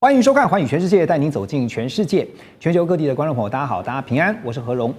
欢迎收看《寰宇全世界》，带您走进全世界。全球各地的观众朋友，大家好，大家平安，我是何荣。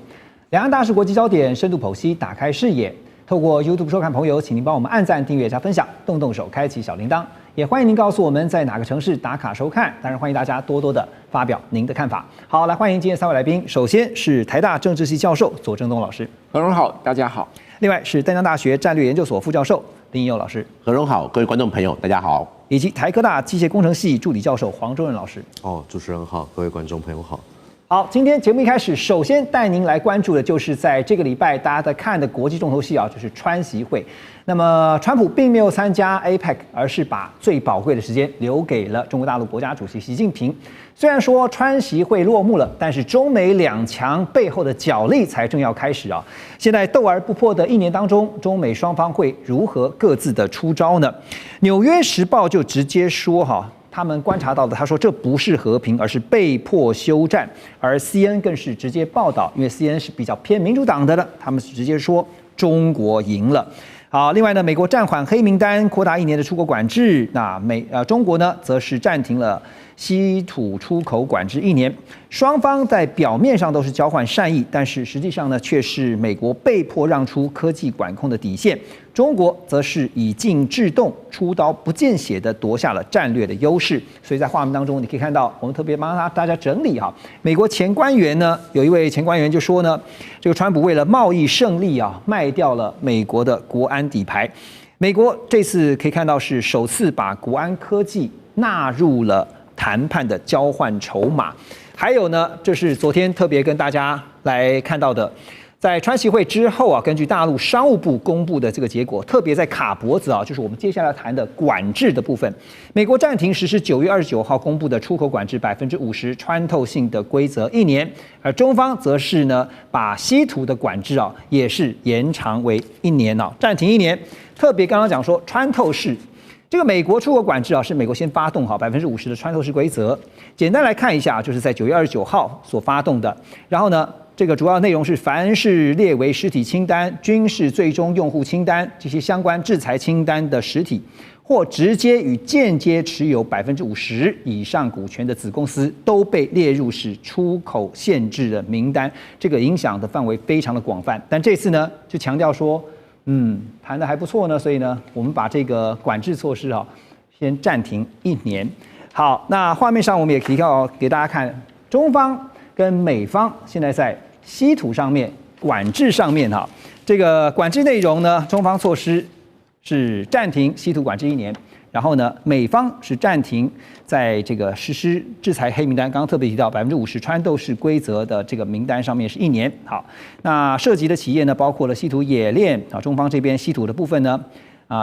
两岸大事国际焦点，深度剖析，打开视野。透过 YouTube 收看朋友，请您帮我们按赞、订阅加分享，动动手开启小铃铛。也欢迎您告诉我们在哪个城市打卡收看。当然，欢迎大家多多的发表您的看法。好，来欢迎今天3位来宾。首先是台大政治系教授左正东老师，何荣好，大家好。另外是淡江大学战略研究所副教授林宜佑老师，何荣好，各位观众朋友，大家好。以及台科大机械工程系助理教授黄周润老师。主持人好，各位观众朋友好。好，今天节目一开始，首先带您来关注的就是在这个礼拜大家在看的国际重头戏啊，就是川习会。那么，川普并没有参加 APEC， 而是把最宝贵的时间留给了中国大陆国家主席习近平。虽然说川习会落幕了，但是中美两强背后的角力才正要开始啊！现在斗而不破的1年当中，中美双方会如何各自的出招呢？纽约时报就直接说他们观察到的，他说这不是和平，而是被迫休战。而 CNN 更是直接报道，因为 CNN 是比较偏民主党的了，他们是直接说中国赢了。好，另外呢，美国暂缓黑名单，扩大1年的出口管制。那中国呢，则是暂停了稀土出口管制1年。双方在表面上都是交换善意，但是实际上呢，却是美国被迫让出科技管控的底线，中国则是以静制动，出刀不见血的夺下了战略的优势。所以在画面当中，你可以看到，我们特别帮大家整理美国前官员呢，有一位前官员就说呢，这个川普为了贸易胜利卖掉了美国的国安底牌。美国这次可以看到是首次把国安科技纳入了谈判的交换筹码。还有呢，这是昨天特别跟大家来看到的，在川习会之后根据大陆商务部公布的这个结果，特别在卡脖子就是我们接下来谈的管制的部分，美国暂停实施9月29号公布的出口管制50%穿透性的规则1年，而中方则是呢把稀土的管制也是延长为1年暂停1年。特别刚刚讲说穿透式。这个美国出口管制是美国先发动50%的穿透式规则。简单来看一下，就是在9月29号所发动的。然后呢，这个主要内容是凡是列为实体清单、军事最终用户清单这些相关制裁清单的实体，或直接与间接持有50%以上股权的子公司，都被列入是出口限制的名单。这个影响的范围非常的广泛。但这次呢，就强调说。谈得还不错呢，所以呢，我们把这个管制措施先暂停1年。好，那画面上我们也提到给大家看，中方跟美方现在在稀土上面管制上面这个管制内容呢，中方措施是暂停稀土管制1年。然后呢，美方是暂停在这个实施制裁黑名单，刚刚特别提到50%穿透式规则的这个名单上面是1年。好，那涉及的企业呢，包括了稀土冶炼中方这边稀土的部分呢，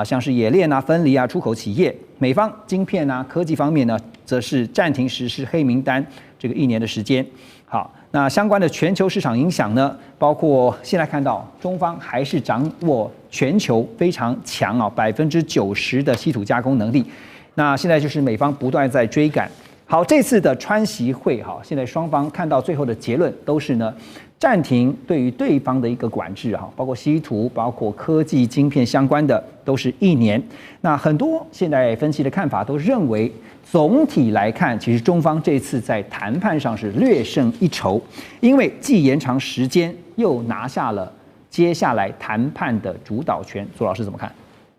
像是冶炼分离出口企业，美方晶片科技方面呢，则是暂停实施黑名单这个1年的时间。好，那相关的全球市场影响呢，包括现在看到中方还是掌握全球非常强90%的稀土加工能力。那现在就是美方不断在追赶。好，这次的川习会现在双方看到最后的结论都是呢，暂停对于对方的一个管制包括稀土、包括科技晶片相关的都是1年。那很多现在分析的看法都认为，总体来看，其实中方这次在谈判上是略胜一筹，因为既延长时间，又拿下了接下来谈判的主导权。左老师怎么看？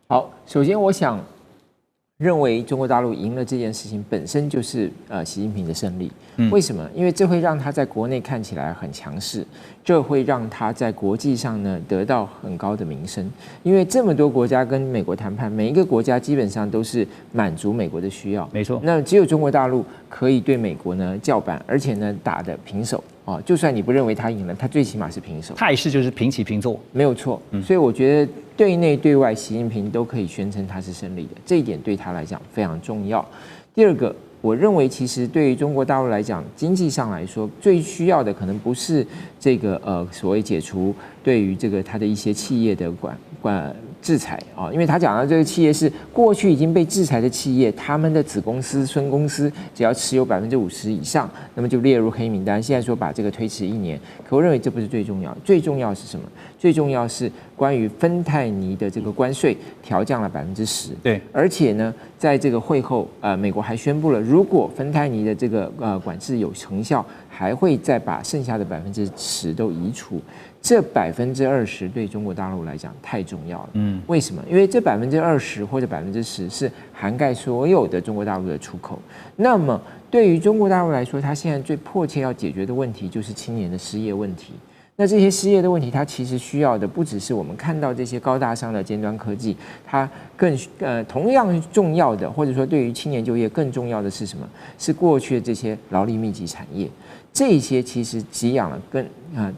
好，首先我想认为中国大陆赢了这件事情本身就是习近平的胜利。为什么？因为这会让他在国内看起来很强势，这会让他在国际上呢得到很高的名声。因为这么多国家跟美国谈判，每一个国家基本上都是满足美国的需要。没错。那只有中国大陆可以对美国呢叫板，而且呢打得平手。就算你不认为他赢了，他最起码是平手。态势就是平起平坐，没有错。所以我觉得对内对外，习近平都可以宣称他是胜利的，这一点对他来讲非常重要。第二个，我认为其实对于中国大陆来讲，经济上来说最需要的可能不是这个所谓解除对于这个他的一些企业的制裁因为他讲到这个企业是过去已经被制裁的企业，他们的子公司、孙公司只要持有50%以上，那么就列入黑名单。现在说把这个推迟1年，可我认为这不是最重要，最重要是什么？最重要是关于芬太尼的这个关税调降了10%。对，而且呢，在这个会后，美国还宣布了，如果芬太尼的这个管制有成效，还会再把剩下的10%都移除。这20%对中国大陆来讲太重要了。为什么？因为这20%或者10%是涵盖所有的中国大陆的出口。那么对于中国大陆来说，它现在最迫切要解决的问题就是青年的失业问题。那这些失业的问题，它其实需要的不只是我们看到这些高大上的尖端科技，它更同样重要的，或者说对于青年就业更重要的是什么？是过去的这些劳力密集产业，这些其实给养了更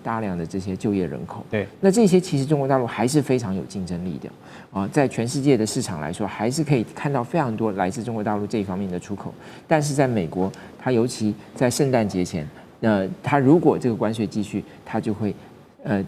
大量的这些就业人口。对，那这些其实中国大陆还是非常有竞争力的啊，在全世界的市场来说，还是可以看到非常多来自中国大陆这一方面的出口。但是在美国，它尤其在圣诞节前。它如果这个关税继续，它就会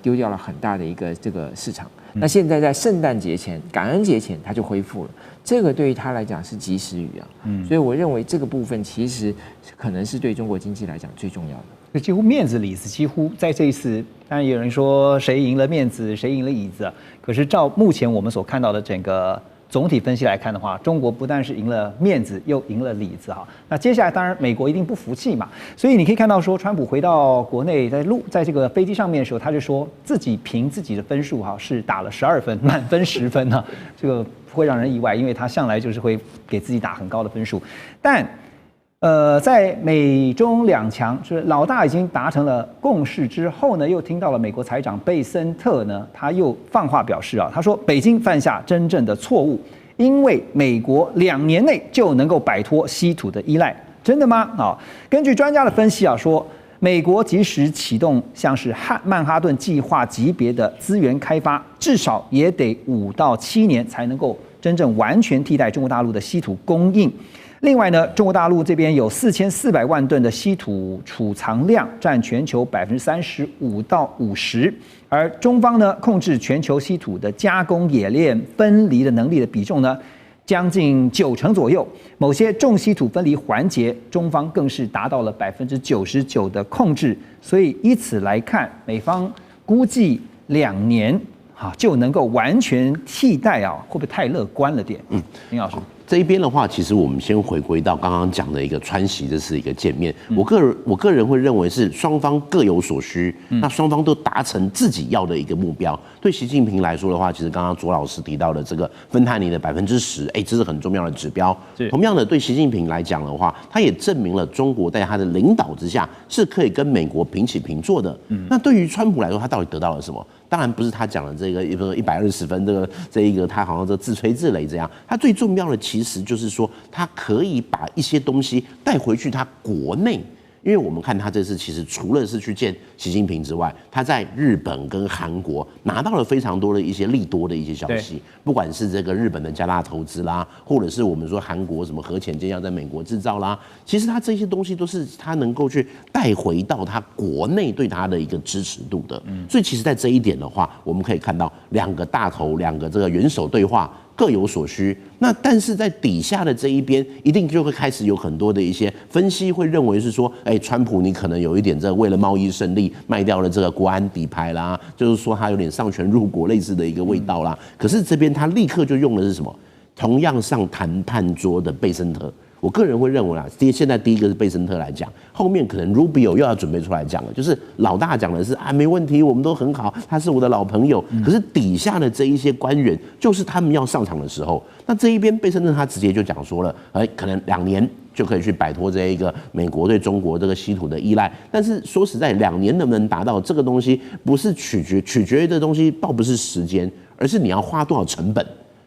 丢掉了很大的一个这个市场。那现在在圣诞节前、感恩节前，它就恢复了。这个对于它来讲是及时雨啊。所以我认为这个部分其实可能是对中国经济来讲最重要的。就几乎面子里子，几乎在这一次，当然有人说谁赢了面子，谁赢了椅子。可是照目前我们所看到的整个总体分析来看的话，中国不但是赢了面子，又赢了里子哈。那接下来当然美国一定不服气嘛，所以你可以看到说，川普回到国内，在这个飞机上面的时候，他就说自己凭自己的分数哈是打了12分，满分10分呢，这个不会让人意外，因为他向来就是会给自己打很高的分数。但在美中两强，就是老大已经达成了共识之后呢，又听到了美国财长贝森特呢，他又放话表示啊，他说北京犯下真正的错误，因为美国2年内就能够摆脱稀土的依赖，真的吗？啊，根据专家的分析啊，说美国即使启动像是曼哈顿计划级别的资源开发，至少也得5到7年才能够真正完全替代中国大陆的稀土供应。另外呢，中国大陆这边有4400万吨的稀土储藏量，占全球35%到50%，而中方呢控制全球稀土的加工冶炼分离的能力的比重呢，将近90%左右。某些重稀土分离环节，中方更是达到了99%的控制。所以以此来看，美方估计2年就能够完全替代啊，会不会太乐观了点？林老师。这一边的话，其实我们先回归到刚刚讲的一个川习，这是一个见面。我个人会认为是双方各有所需，那双方都达成自己要的一个目标。对习近平来说的话，其实刚刚卓老师提到的这个芬太尼的10%，这是很重要的指标。同样的，对习近平来讲的话，他也证明了中国在他的领导之下是可以跟美国平起平坐的。那对于川普来说，他到底得到了什么？当然不是他讲的这个120分，这一个他好像自吹自擂这样。他最重要的其实就是说，他可以把一些东西带回去他国内。因为我们看他这次其实除了是去见习近平之外，他在日本跟韩国拿到了非常多的一些利多的一些消息，不管是这个日本的加大投资啦，或者是我们说韩国什么核潜舰要在美国制造啦，其实他这些东西都是他能够去带回到他国内对他的一个支持度的。所以其实在这一点的话，我们可以看到2个大头2个这个元首对话。各有所需，那但是在底下的这一边，一定就会开始有很多的一些分析，会认为是说，川普你可能有一点为了贸易胜利卖掉了这个国安底牌啦，就是说他有点丧权入国类似的一个味道啦。可是这边他立刻就用的是什么？同样上谈判桌的贝森特。我个人会认为现在第一个是贝森特来讲，后面可能 Rubio 又要准备出来讲了，就是老大讲的是没问题，我们都很好，他是我的老朋友。可是底下的这一些官员，就是他们要上场的时候，那这一边贝森特他直接就讲说了，可能2年就可以去摆脱这一个美国对中国这个稀土的依赖。但是说实在，2年能不能达到这个东西，不是取决于的东西，倒不是时间，而是你要花多少成本。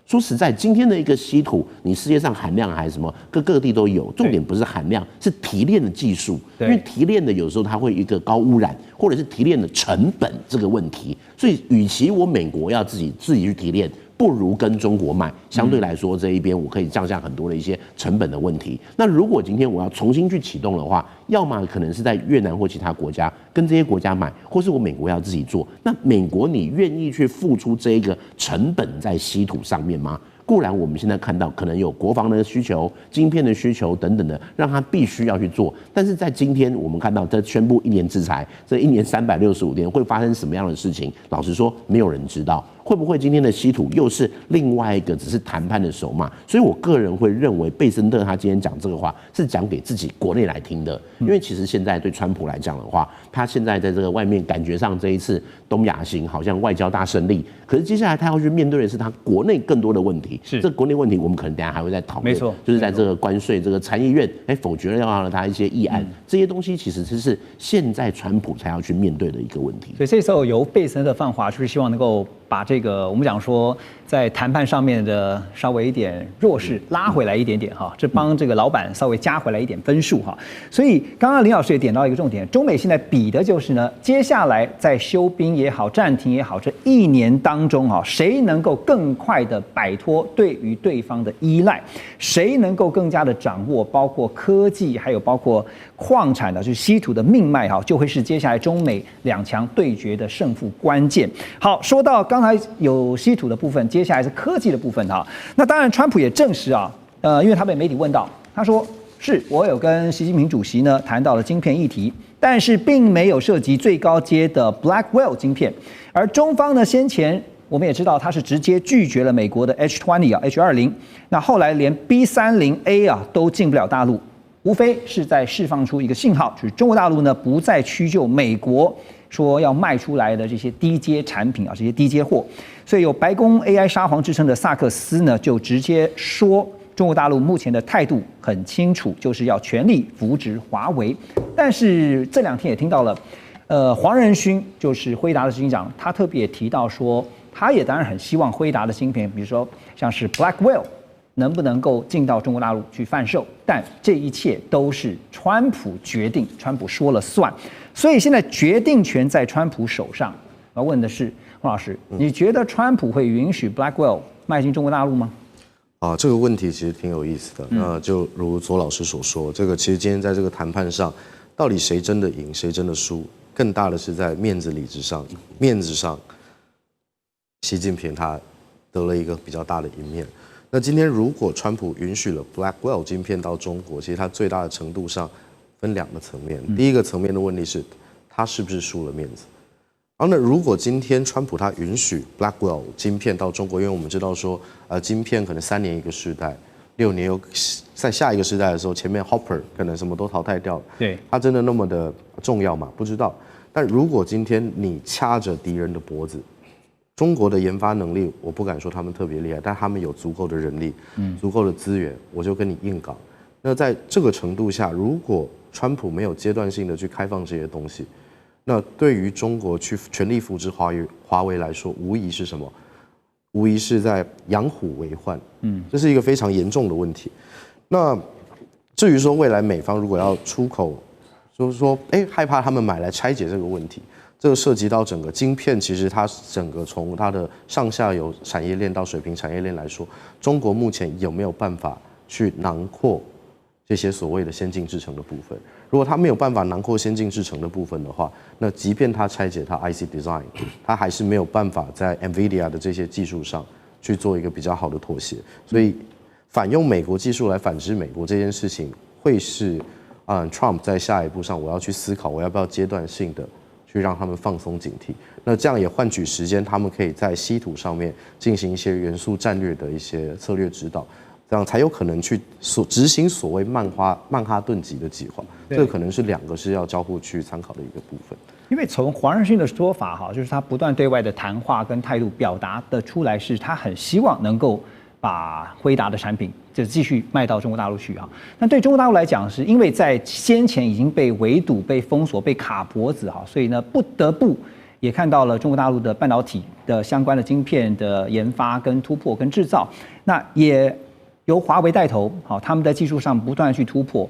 说实在，今天的一个稀土，你世界上含量还是什么，各地都有。重点不是含量，是提炼的技术。因为提炼的有时候它会有一个高污染，或者是提炼的成本这个问题。所以，与其我美国要自己去提炼，不如跟中国买。相对来说，这一边我可以降下很多的一些成本的问题。那如果今天我要重新去启动的话，要么可能是在越南或其他国家跟这些国家买，或是我美国要自己做。那美国你愿意去付出这一个成本在稀土上面吗？固然我们现在看到可能有国防的需求、晶片的需求等等的，让他必须要去做。但是在今天我们看到这宣布1年制裁，这1年365天会发生什么样的事情？老实说，没有人知道。会不会今天的稀土又是另外一个只是谈判的筹码？所以我个人会认为，贝森特他今天讲这个话是讲给自己国内来听的，因为其实现在对川普来讲的话，他现在在这个外面感觉上这一次东亚行好像外交大胜利，可是接下来他要去面对的是他国内更多的问题。是这国内问题，我们可能等一下还会再讨论。没错，就是在这个关税这个参议院否决了让他一些议案，这些东西其实是现在川普才要去面对的一个问题。所以这时候由贝森特放话，就是希望能够把这个我们讲说在谈判上面的稍微一点弱势拉回来一点点哈，这帮这个老板稍微加回来一点分数哈。所以刚刚林老师也点到一个重点，中美现在比的就是呢，接下来在休兵也好、暂停也好，这1年当中哈，谁能够更快的摆脱对于对方的依赖，谁能够更加的掌握包括科技还有包括矿产的，就是稀土的命脉哈，就会是接下来中美两强对决的胜负关键。好，说到刚才有稀土的部分，接下来是科技的部分哈。那当然，川普也证实啊，因为他被媒体问到，他说是我有跟习近平主席呢谈到了晶片议题，但是并没有涉及最高阶的 Blackwell 晶片，而中方呢先前我们也知道，他是直接拒绝了美国的 H20啊 H20，那后来连 B30A 啊都进不了大陆，无非是在释放出一个信号，就是中国大陆呢不再屈就美国说要卖出来的这些低阶产品啊，这些低阶货。所以有白宫 AI 沙皇之称的萨克斯呢，就直接说，中国大陆目前的态度很清楚，就是要全力扶植华为。但是这2天也听到了，黄仁勋就是辉达的执行长，他特别提到说，他也当然很希望辉达的芯片，比如说像是 Blackwell，能不能够进到中国大陆去贩售？但这一切都是川普决定，川普说了算。所以现在决定权在川普手上。我要问的是，洪老师，你觉得川普会允许 Blackwell 迈进中国大陆吗？这个问题其实挺有意思的。那就如左老师所说，这个其实今天在这个谈判上，到底谁真的赢，谁真的输，更大的是在面子上，习近平他得了一个比较大的一面。那今天如果川普允许了 Blackwell 晶片到中国，其实它最大的程度上分2个层面。第一个层面的问题是，他是不是输了面子？然后呢，如果今天川普他允许 Blackwell 晶片到中国，因为我们知道说，晶片可能3年一个世代，6年又在下一个世代的时候，前面 Hopper 可能什么都淘汰掉了。对，它真的那么的重要吗？不知道。但如果今天你掐着敌人的脖子，中国的研发能力，我不敢说他们特别厉害，但他们有足够的人力，足够的资源，我就跟你硬搞。那在这个程度下，如果川普没有阶段性的去开放这些东西，那对于中国去全力扶植华为来说，无疑是什么？无疑是在养虎为患。这是一个非常严重的问题。那至于说未来美方如果要出口，就是说，害怕他们买来拆解这个问题，这个涉及到整个晶片，其实它整个从它的上下游产业链到水平产业链来说，中国目前有没有办法去囊括这些所谓的先进制程的部分？如果它没有办法囊括先进制程的部分的话，那即便它拆解它 IC design， 它还是没有办法在 NVIDIA 的这些技术上去做一个比较好的妥协。所以反用美国技术来反制美国这件事情，会是Trump 在下一步上我要去思考，我要不要阶段性的去让他们放松警惕。那这样也换取时间，他们可以在稀土上面进行一些元素战略的一些策略指导。这样才有可能去执行所谓曼哈顿级的计划，这个可能是2个是要交互去参考的一个部分。因为从黄仁勋的说法哈，就是他不断对外的谈话跟态度表达的出来，是他很希望能够把辉达的产品就继续卖到中国大陆去哈。那对中国大陆来讲，是因为在先前已经被围堵、被封锁、被卡脖子哈，所以呢不得不也看到了中国大陆的半导体的相关的晶片的研发跟突破跟制造，那也由华为带头，好，他们在技术上不断去突破，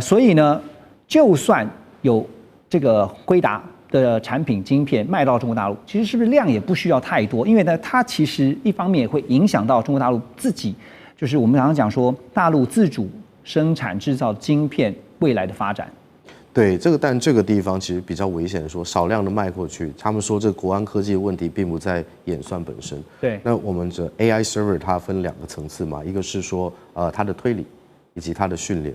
所以呢，就算有这个辉达的产品晶片卖到中国大陆，其实是不是量也不需要太多？因为呢，它其实一方面也会影响到中国大陆自己，就是我们常常讲说大陆自主生产制造晶片未来的发展。对这个，但这个地方其实比较危险，说少量的卖过去，他们说这国安科技的问题并不在演算本身。对，那我们这 AI server 它分2个层次嘛，一个是说它的推理以及它的训练。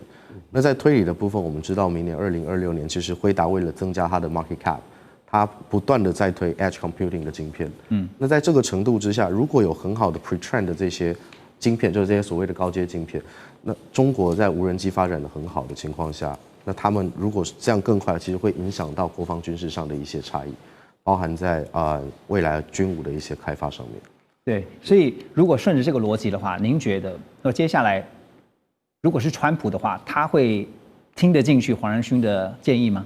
那在推理的部分，我们知道明年2026年，其实辉达为了增加它的 market cap，它不断的在推 edge computing 的晶片。那在这个程度之下，如果有很好的 pre-train 的这些晶片，就是这些所谓的高阶晶片，那中国在无人机发展的很好的情况下，那他们如果这样更快，其实会影响到国防军事上的一些差异，包含在未来军武的一些开发上面。对，所以如果顺着这个逻辑的话，您觉得接下来如果是川普的话，他会听得进去黄仁勋的建议吗？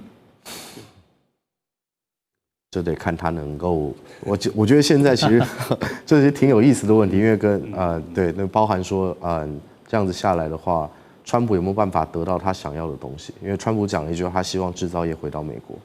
这得看他能够，我觉得现在其实这些挺有意思的问题，因为对，那包含说这样子下来的话，川普有没有办法得到他想要的东西？因为川普讲了一句话，他希望制造业回到美国。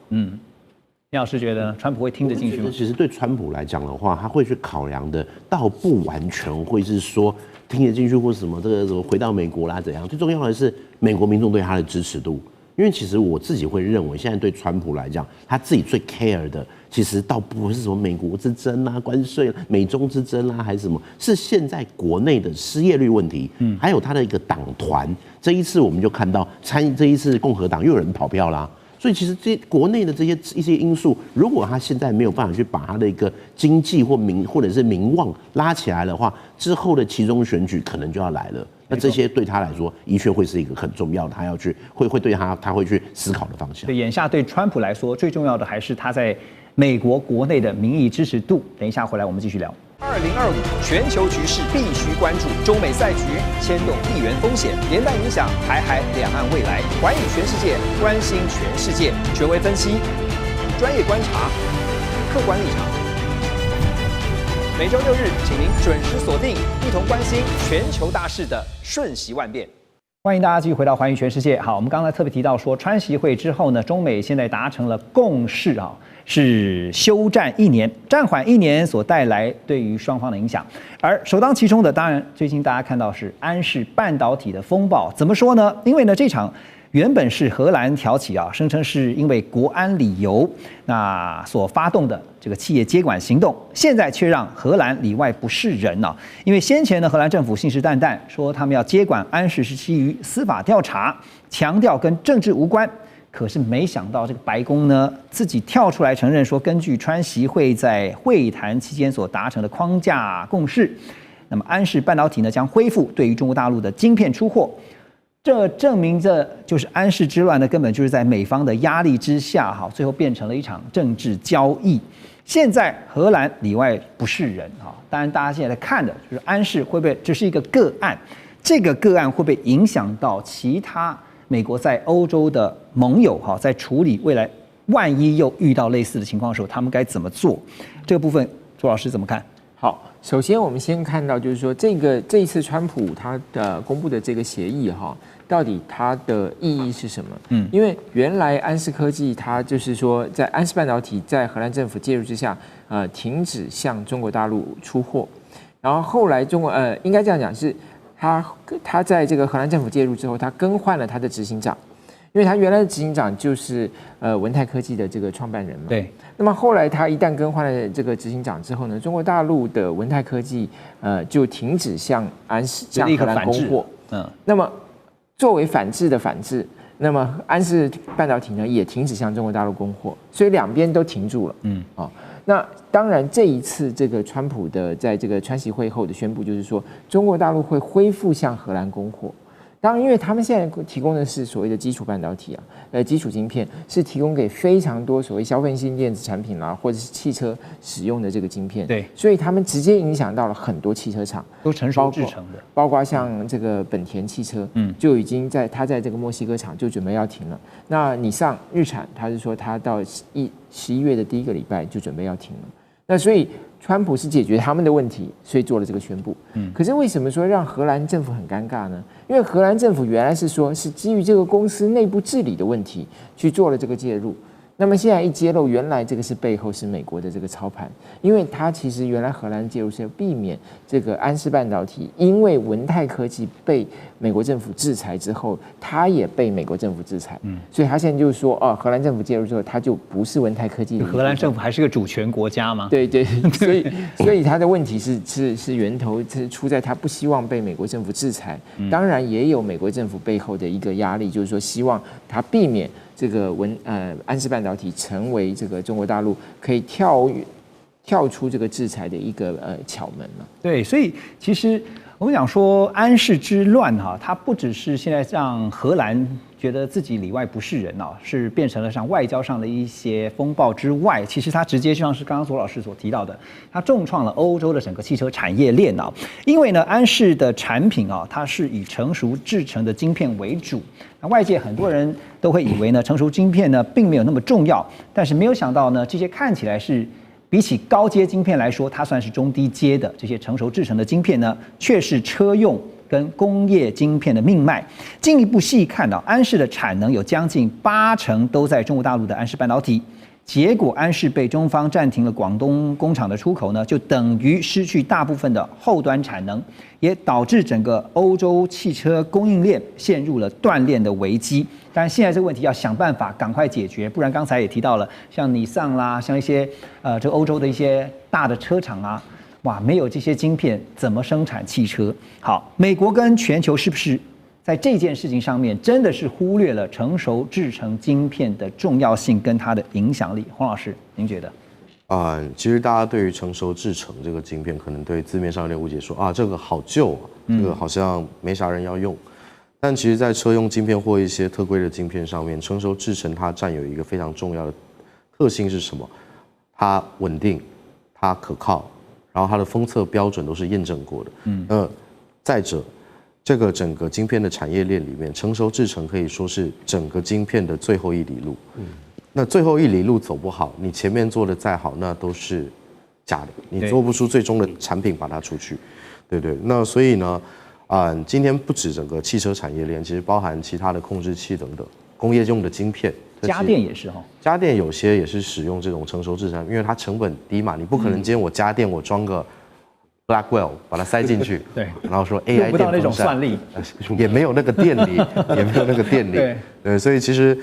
叶老师觉得川普会听得进去吗？其实对川普来讲的话，他会去考量的，倒不完全会是说听得进去或什么这个什么回到美国啦怎样。最重要的是美国民众对他的支持度。因为其实我自己会认为，现在对川普来讲，他自己最 care 的，其实倒不是什么美国之争啊、关税、美中之争啊，还是什么，是现在国内的失业率问题，还有他的一个党团。这一次我们就看到这一次共和党又有人跑票啦。所以其实国内的这些一些因素，如果他现在没有办法去把他的一个经济或者是民望拉起来的话，之后的期中选举可能就要来了。那这些对他来说，的确会是一个很重要的，他要去会对他会去思考的方向。对，眼下对川普来说，最重要的还是他在美国国内的民意支持度。等一下回来我们继续聊。2025全球局势必须关注，中美赛局牵动地缘风险，连带影响台海两岸未来。环宇全世界，关心全世界，权威分析，专业观察，客观立场。每周6日，请您准时锁定，一同关心全球大事的瞬息万变。欢迎大家继续回到环宇全世界。好，我们刚才特别提到说，川习会之后呢，中美现在达成了共识啊，是休战1年，暂缓1年所带来对于双方的影响。而首当其冲的，当然最近大家看到是安氏半导体的风暴。怎么说呢？因为呢这场原本是荷兰挑起啊，声称是因为国安理由那所发动的这个企业接管行动，现在却让荷兰里外不是人啊。因为先前呢，荷兰政府信誓旦旦说他们要接管安氏是基于司法调查，强调跟政治无关。可是没想到这个白宫呢自己跳出来承认说，根据川习会在会谈期间所达成的框架共识，那么安氏半导体呢将恢复对于中国大陆的晶片出货。这证明这就是安氏之乱呢，根本就是在美方的压力之下，哈，最后变成了一场政治交易。现在荷兰里外不是人，哈，当然大家现在在看的就是安氏会不会只是一个个案，这个个案会不会影响到其他美国在欧洲的盟友，哈，在处理未来万一又遇到类似的情况的时候，他们该怎么做？这个部分，朱老师怎么看？好，首先我们先看到，就是说这一次川普他的公布的这个协议哈，到底它的意义是什么？因为原来安氏科技它就是说，在安氏半导体在荷兰政府介入之下，停止向中国大陆出货，然后后来中国应该这样讲是，他在这个荷兰政府介入之后，他更换了他的执行长。因为他原来的执行长就是文泰科技的这个创办人嘛，对。那么后来他一旦更换了这个执行长之后呢，中国大陆的文泰科技就停止向荷兰供货，那么作为反制的反制，那么安氏半导体呢也停止向中国大陆供货，所以两边都停住了，那当然这一次这个川普的在这个川习会后的宣布就是说，中国大陆会恢复向荷兰供货。当然，因为他们现在提供的是所谓的基础半导体基础晶片是提供给非常多所谓消费性电子产品啦，或者是汽车使用的这个晶片。对，所以他们直接影响到了很多汽车厂，都成熟制成的，包括像这个本田汽车，就已经在这个墨西哥厂就准备要停了。那你上日产，他是说他到11月的第1个礼拜就准备要停了。那所以川普是解决他们的问题，所以做了这个宣布。可是为什么说让荷兰政府很尴尬呢？因为荷兰政府原来是说是基于这个公司内部治理的问题去做了这个介入。那么现在一揭露，原来这个是背后是美国的这个操盘，因为它其实原来荷兰介入是要避免这个安氏半导体，因为文泰科技被美国政府制裁之后，它也被美国政府制裁，所以他现在就是说，荷兰政府介入之后，它就不是文泰科技的。荷兰政府还是个主权国家吗？对，所以它的问题是源头是出在他不希望被美国政府制裁，当然也有美国政府背后的一个压力，就是说希望他避免这个安氏半导体成为这个中国大陆可以跳出这个制裁的一个巧门了。对，所以其实我们讲说安氏之乱哈，它不只是现在让荷兰觉得自己里外不是人啊，是变成了像外交上的一些风暴之外，其实它直接就像是刚刚左老师所提到的，它重创了欧洲的整个汽车产业链啊。因为呢，安氏的产品啊，它是以成熟制成的晶片为主。那外界很多人都会以为呢，成熟晶片呢并没有那么重要，但是没有想到呢，这些看起来是比起高阶晶片来说，它算是中低阶的这些成熟制成的晶片呢，却是车用跟工业晶片的命脉。进一步细看到，安氏的产能有将近80%都在中国大陆的安氏半导体。结果安氏被中方暂停了广东工厂的出口呢，就等于失去大部分的后端产能，也导致整个欧洲汽车供应链陷入了断链的危机。但现在这个问题要想办法赶快解决，不然刚才也提到了，像尼桑啦，像一些这欧洲的一些大的车厂啊，哇，没有这些晶片怎么生产汽车？好，美国跟全球是不是在这件事情上面真的是忽略了成熟制成晶片的重要性跟它的影响力？黄老师，您觉得？其实大家对于成熟制成这个晶片，可能对字面上有点误解，说啊这个好旧啊，这个好像没啥人要用。但其实，在车用晶片或一些特规的晶片上面，成熟制程它占有一个非常重要的特性是什么？它稳定，它可靠，然后它的封测标准都是验证过的。再者，这个整个晶片的产业链里面，成熟制程可以说是整个晶片的最后一里路。那最后一里路走不好，你前面做的再好，那都是假的，你做不出最终的产品把它出去，对不对？那所以呢？今天不止整个汽车产业链，其实包含其他的控制器等等工业用的晶片，家电也是哈。家电有些也是使用这种成熟制程，因为它成本低嘛，你不可能今天我家电我装个 Blackwell 把它塞进去，对，然后说 AI 用不到那种算力，也没有那个电力，对，所以其实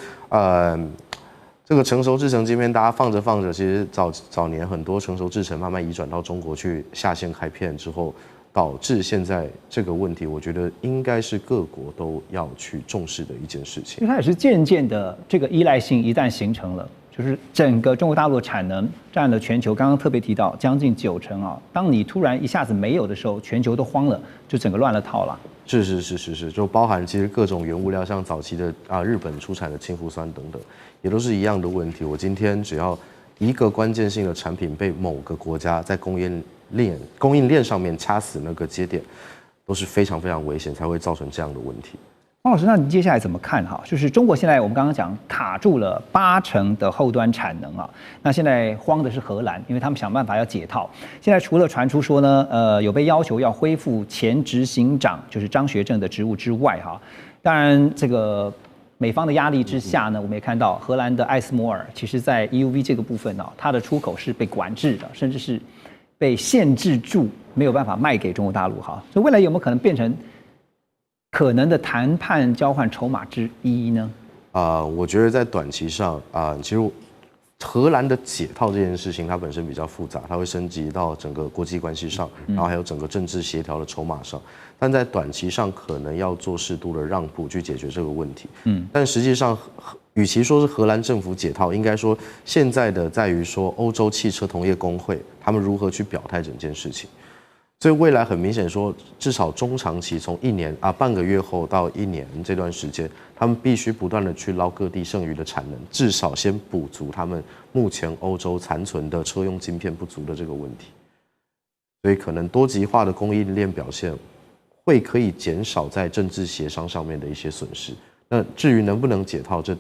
这个成熟制程晶片，大家放着放着，其实早年很多成熟制程慢慢移转到中国去下线开片之后。导致现在这个问题，我觉得应该是各国都要去重视的一件事情。因为它也是渐渐的这个依赖性一旦形成了，就是整个中国大陆的产能占了全球，刚刚特别提到将近90%啊。当你突然一下子没有的时候，全球都慌了，就整个乱了套了。是，就包含其实各种原物料，像早期的日本出产的氢氟酸等等，也都是一样的问题。我今天只要一个关键性的产品被某个国家在供应链上面掐死那个节点，都是非常非常危险，才会造成这样的问题。黄老师，那你接下来怎么看哈？就是中国现在我们刚刚讲卡住了80%的后端产能啊，那现在慌的是荷兰，因为他们想办法要解套。现在除了传出说呢，有被要求要恢复前执行长就是张学正的职务之外哈，当然这个美方的压力之下呢，我们也看到荷兰的艾斯摩尔，其实在 EUV 这个部分呢，它的出口是被管制的，甚至是被限制住，没有办法卖给中国大陆哈。所以未来有没有可能变成可能的谈判交换筹码之一呢？我觉得在短期上其实荷兰的解套这件事情，它本身比较复杂，它会升级到整个国际关系上，然后还有整个政治协调的筹码上。但在短期上，可能要做适度的让步去解决这个问题。但实际上，与其说是荷兰政府解套，应该说现在的在于说欧洲汽车同业工会他们如何去表态整件事情。所以未来很明显说，至少中长期从1年半个月后到1年这段时间，他们必须不断的去捞各地剩余的产能，至少先补足他们目前欧洲残存的车用晶片不足的这个问题。所以可能多极化的供应链表现会可以减少在政治协商上面的一些损失。那至于能不能解套，这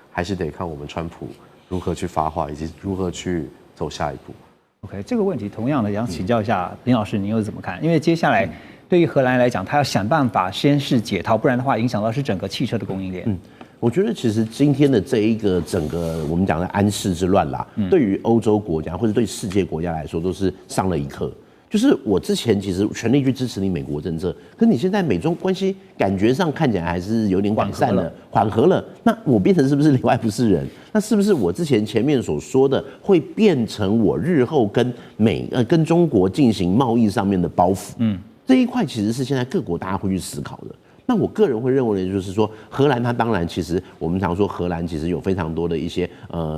还是得看我们川普如何去发话，以及如何去走下一步。OK， 这个问题同样的想请教一下林老师，您又是怎么看？因为接下来对于荷兰来讲，他要想办法先是解套，不然的话影响到是整个汽车的供应链。我觉得其实今天的这一个整个我们讲的安氏之乱啦，对于欧洲国家或者对世界国家来说都是上了一课。就是我之前其实全力去支持你美国政策，可是你现在美中关系感觉上看起来还是有点改善了，缓和了。那我变成是不是里外不是人？那是不是我之前面所说的会变成我日后跟中国进行贸易上面的包袱？这一块其实是现在各国大家会去思考的。那我个人会认为的就是说，荷兰它当然其实我们常说荷兰其实有非常多的一些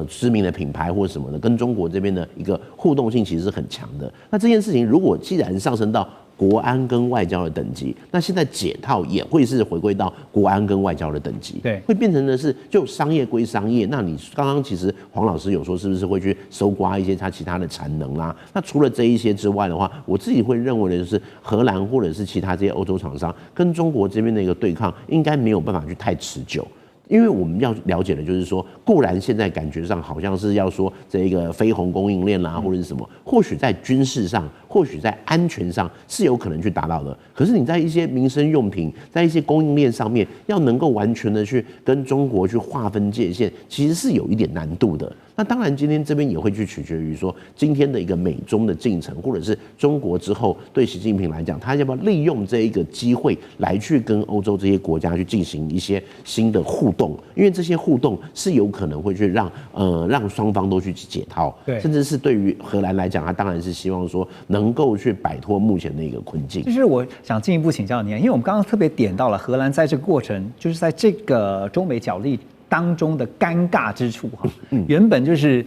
知名的品牌或什么的，跟中国这边的一个互动性其实是很强的。那这件事情如果既然上升到国安跟外交的等级，那现在解套也会是回归到国安跟外交的等级，对，会变成的是就商业归商业。那你刚刚其实黄老师有说是不是会去搜刮一些它其他的产能啦？那除了这一些之外的话，我自己会认为的就是荷兰或者是其他这些欧洲厂商跟中国这边的一个对抗，应该没有办法去太持久。因为我们要了解的就是说，固然现在感觉上好像是要说这一个非红供应链啦，或者是什么，或许在军事上，或许在安全上是有可能去达到的。可是你在一些民生用品，在一些供应链上面，要能够完全的去跟中国去划分界限，其实是有一点难度的。那当然，今天这边也会去取决于说，今天的一个美中的进程，或者是中国之后对习近平来讲，他要不要利用这一个机会来去跟欧洲这些国家去进行一些新的互动，因为这些互动是有可能会去让双方都去解套，对，甚至是对于荷兰来讲，他当然是希望说能够去摆脱目前的一个困境。其实我想进一步请教您，因为我们刚刚特别点到了荷兰在这个过程，就是在这个中美角力当中的尴尬之处哈，原本就是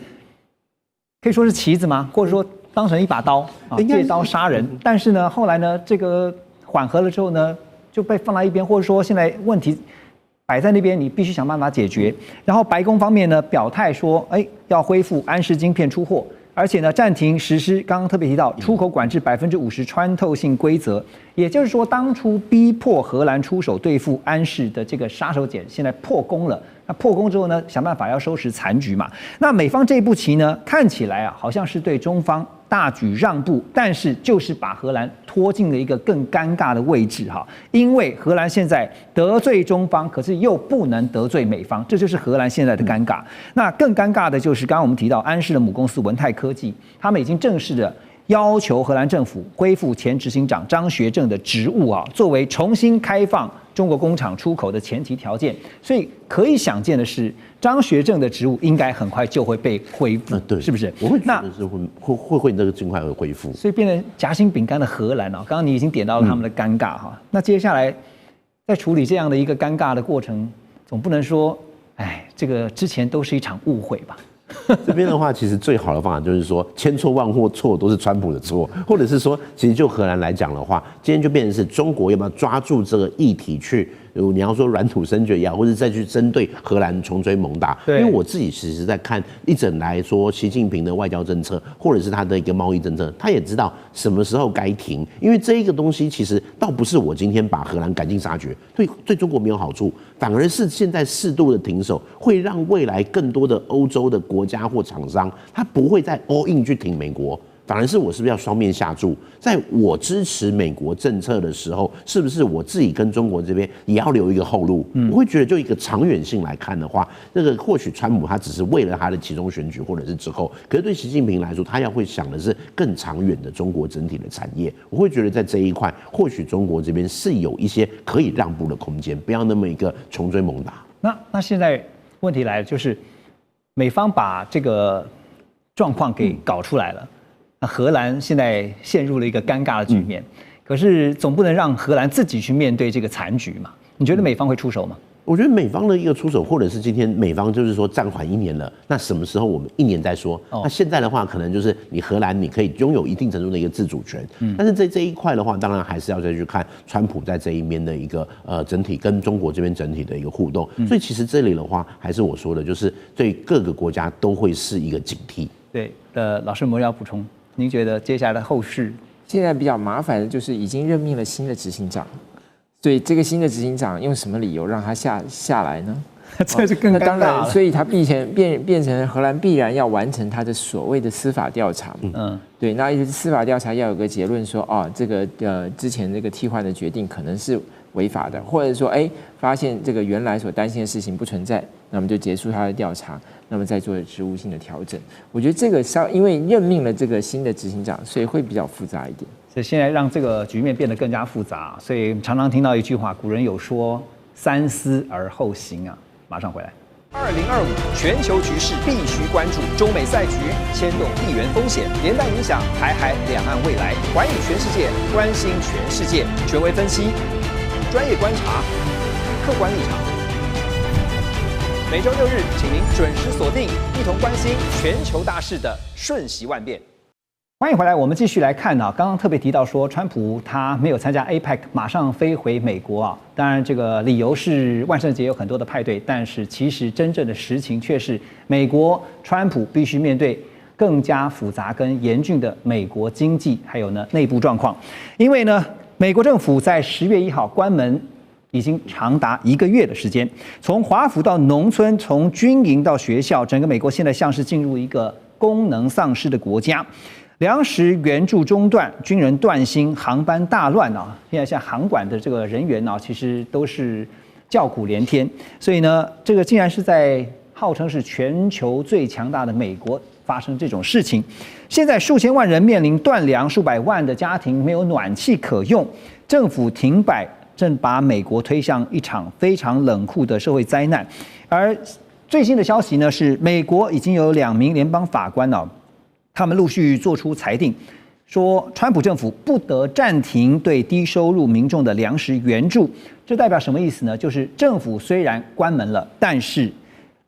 可以说是棋子吗？或者说当成一把刀啊，借刀杀人。但是呢，后来呢，这个缓和了之后呢，就被放在一边，或者说现在问题摆在那边，你必须想办法解决。然后白宫方面呢表态说，要恢复安氏晶片出货，而且呢暂停实施刚刚特别提到出口管制50%穿透性规则。也就是说，当初逼迫荷兰出手对付安氏的这个杀手锏，现在破功了。那破功之后呢，想办法要收拾残局嘛。那美方这一步棋呢，看起来啊，好像是对中方大举让步，但是就是把荷兰拖进了一个更尴尬的位置哈。因为荷兰现在得罪中方，可是又不能得罪美方，这就是荷兰现在的尴尬。那更尴尬的就是刚刚我们提到安氏的母公司文泰科技，他们已经正式的要求荷兰政府恢复前执行长张学正的职务啊，作为重新开放中国工厂出口的前提条件。所以可以想见的是，张学正的职务应该很快就会被恢复，对，是不是？我会觉得是会这个尽快会恢复。所以变成夹心饼干的荷兰啊，刚刚你已经点到了他们的尴尬哈。那接下来在处理这样的一个尴尬的过程，总不能说，这个之前都是一场误会吧？这边的话，其实最好的方法就是说，千错万错都是川普的错，或者是说，其实就荷兰来讲的话，今天就变成是中国要不要抓住这个议题去，你要说软土生绝也好，或者再去针对荷兰穷追猛打。因为我自己其实在看一整来说，习近平的外交政策，或者是他的一个贸易政策，他也知道什么时候该停，因为这一个东西其实倒不是我今天把荷兰赶尽杀绝，对中国没有好处，反而是现在适度的停手，会让未来更多的欧洲的国家或厂商，他不会再 all in 去挺美国。反而是我是不是要双面下注？在我支持美国政策的时候，是不是我自己跟中国这边也要留一个后路？我会觉得，就一个长远性来看的话，那个或许川普他只是为了他的其中选举或者是之后，可是对习近平来说，他要会想的是更长远的中国整体的产业。我会觉得在这一块，或许中国这边是有一些可以让步的空间，不要那么一个穷追猛打。那现在问题来了，就是美方把这个状况给搞出来了。那荷兰现在陷入了一个尴尬的局面，可是总不能让荷兰自己去面对这个残局嘛？你觉得美方会出手吗？我觉得美方的一个出手，或者是今天美方就是说暂缓1年了，那什么时候我们1年再说？那现在的话，可能就是你荷兰你可以拥有一定程度的一个自主权，但是在这一块的话，当然还是要再去看川普在这一边的一个整体跟中国这边整体的一个互动。所以其实这里的话，还是我说的，就是对各个国家都会是一个警惕。对，老师有没有要补充？您觉得接下来的后事？现在比较麻烦的就是已经任命了新的执行长，所以这个新的执行长用什么理由让他下来呢？这是更尴尬了。那当然，所以他变成荷兰必然要完成他的所谓的司法调查。对，那司法调查要有个结论说，这个之前这个替换的决定可能是违法的，或者说发现这个原来所担心的事情不存在，那么就结束他的调查，那么再做职务性的调整。我觉得这个因为任命了这个新的执行长，所以会比较复杂一点。所以现在让这个局面变得更加复杂，所以常常听到一句话，古人有说“三思而后行”啊。马上回来。2025全球局势必须关注，中美赛局牵动地缘风险，连带影响台海两岸未来。环宇全世界，关心全世界，权威分析。专业观察，客观立场。每周6日，请您准时锁定，一同关心全球大事的瞬息万变。欢迎回来，我们继续来看啊。刚刚特别提到说，川普他没有参加 APEC， 马上飞回美国啊。当然，这个理由是万圣节有很多的派对，但是其实真正的实情却是，美国川普必须面对更加复杂跟严峻的美国经济还有呢内部状况。因为呢，美国政府在10月1号关门，已经长达1个月的时间，从华府到农村，从军营到学校，整个美国现在像是进入一个功能丧失的国家。粮食援助中断，军人断薪，航班大乱啊！现在像航管的这个人员啊，其实都是叫苦连天。所以呢，这个竟然是在号称是全球最强大的美国发生这种事情。现在数千万人面临断粮，数百万的家庭没有暖气可用，政府停摆，正把美国推向一场非常冷酷的社会灾难。而最新的消息呢，是美国已经有2名联邦法官哦。他们陆续做出裁定，说川普政府不得暂停对低收入民众的粮食援助。这代表什么意思呢？就是政府虽然关门了，但是